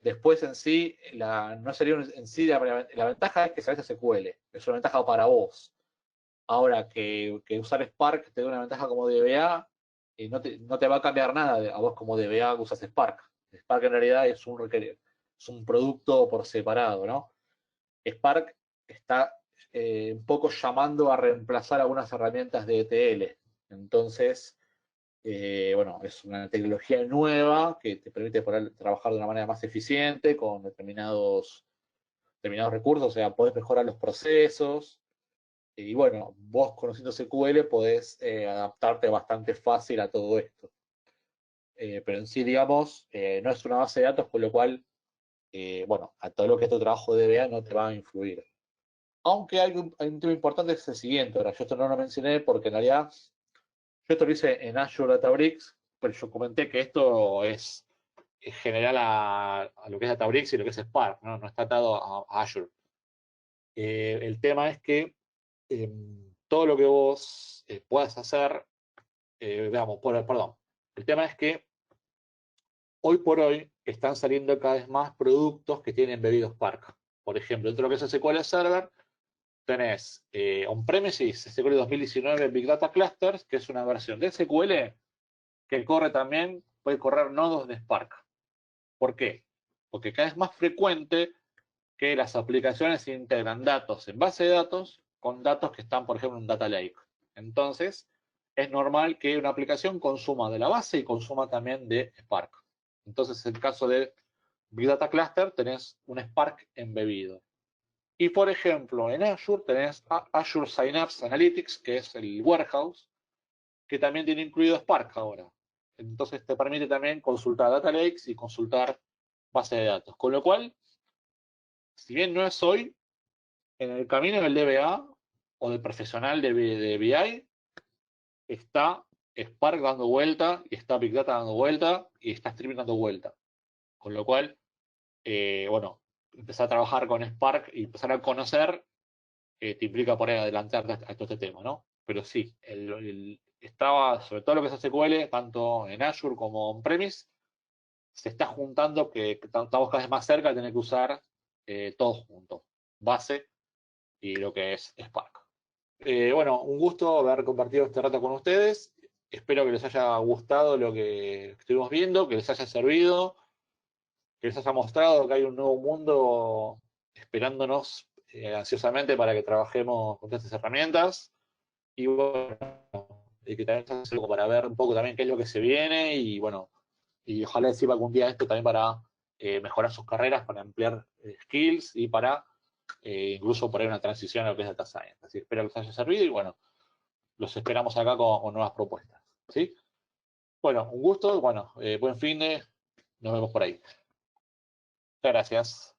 Después en sí, no sería en sí la ventaja es que sabes SQL, es una ventaja para vos. Ahora que usar Spark te da una ventaja como DBA, no te va a cambiar nada a vos como DBA que usas Spark. Spark en realidad es un producto por separado, ¿no? Spark está un poco llamando a reemplazar algunas herramientas de ETL. Entonces, bueno, es una tecnología nueva que te permite poder trabajar de una manera más eficiente con determinados recursos, o sea, podés mejorar los procesos. Y bueno, vos conociendo SQL podés adaptarte bastante fácil a todo esto. Pero en sí, digamos, no es una base de datos, con lo cual, bueno, a todo lo que es tu trabajo de DBA no te va a influir. Aunque hay un tema importante que es el siguiente. Ahora, yo esto no lo mencioné porque en realidad yo esto lo hice en Azure Databricks, pero yo comenté que esto es general a lo que es Databricks y lo que es Spark, ¿no? No está atado a Azure. El tema es que todo lo que vos puedas hacer, veamos, perdón, el tema es que hoy por hoy están saliendo cada vez más productos que tienen embebido Spark. Por ejemplo, dentro de lo que es SQL Server, tenés on-premises SQL 2019 Big Data Clusters, que es una versión de SQL que corre también, puede correr nodos de Spark. ¿Por qué? Porque cada vez es más frecuente que las aplicaciones integran datos en base de datos con datos que están, por ejemplo, en un data lake. Entonces, es normal que una aplicación consuma de la base y consuma también de Spark. Entonces, en el caso de Big Data Cluster, tenés un Spark embebido. Y, por ejemplo, en Azure tenés Azure Synapse Analytics, que es el warehouse, que también tiene incluido Spark ahora. Entonces, te permite también consultar data lakes y consultar base de datos. Con lo cual, si bien no es hoy, en el camino del DBA o del profesional de BI, está Spark dando vuelta, y está Big Data dando vuelta, y está Streaming dando vuelta. Con lo cual, bueno, empezar a trabajar con Spark y empezar a conocer, te implica por ahí adelantarte a todo este tema, ¿no? Pero sí, estaba, sobre todo lo que es SQL, tanto en Azure como on-premise, se está juntando que estamos cada vez más cerca de tener que usar todos juntos, base y lo que es Spark. Bueno, un gusto haber compartido este rato con ustedes. Espero que les haya gustado lo que estuvimos viendo, que les haya servido, que les haya mostrado que hay un nuevo mundo esperándonos ansiosamente para que trabajemos con estas herramientas. Y bueno, y que también sea algo para ver un poco también qué es lo que se viene y bueno, y ojalá les sirva algún día esto también para mejorar sus carreras, para ampliar skills y para incluso por ahí una transición a lo que es Data Science. Así que espero que les haya servido y bueno, los esperamos acá con nuevas propuestas. ¿Sí? Bueno, un gusto, bueno, buen fin de, nos vemos por ahí. Muchas gracias.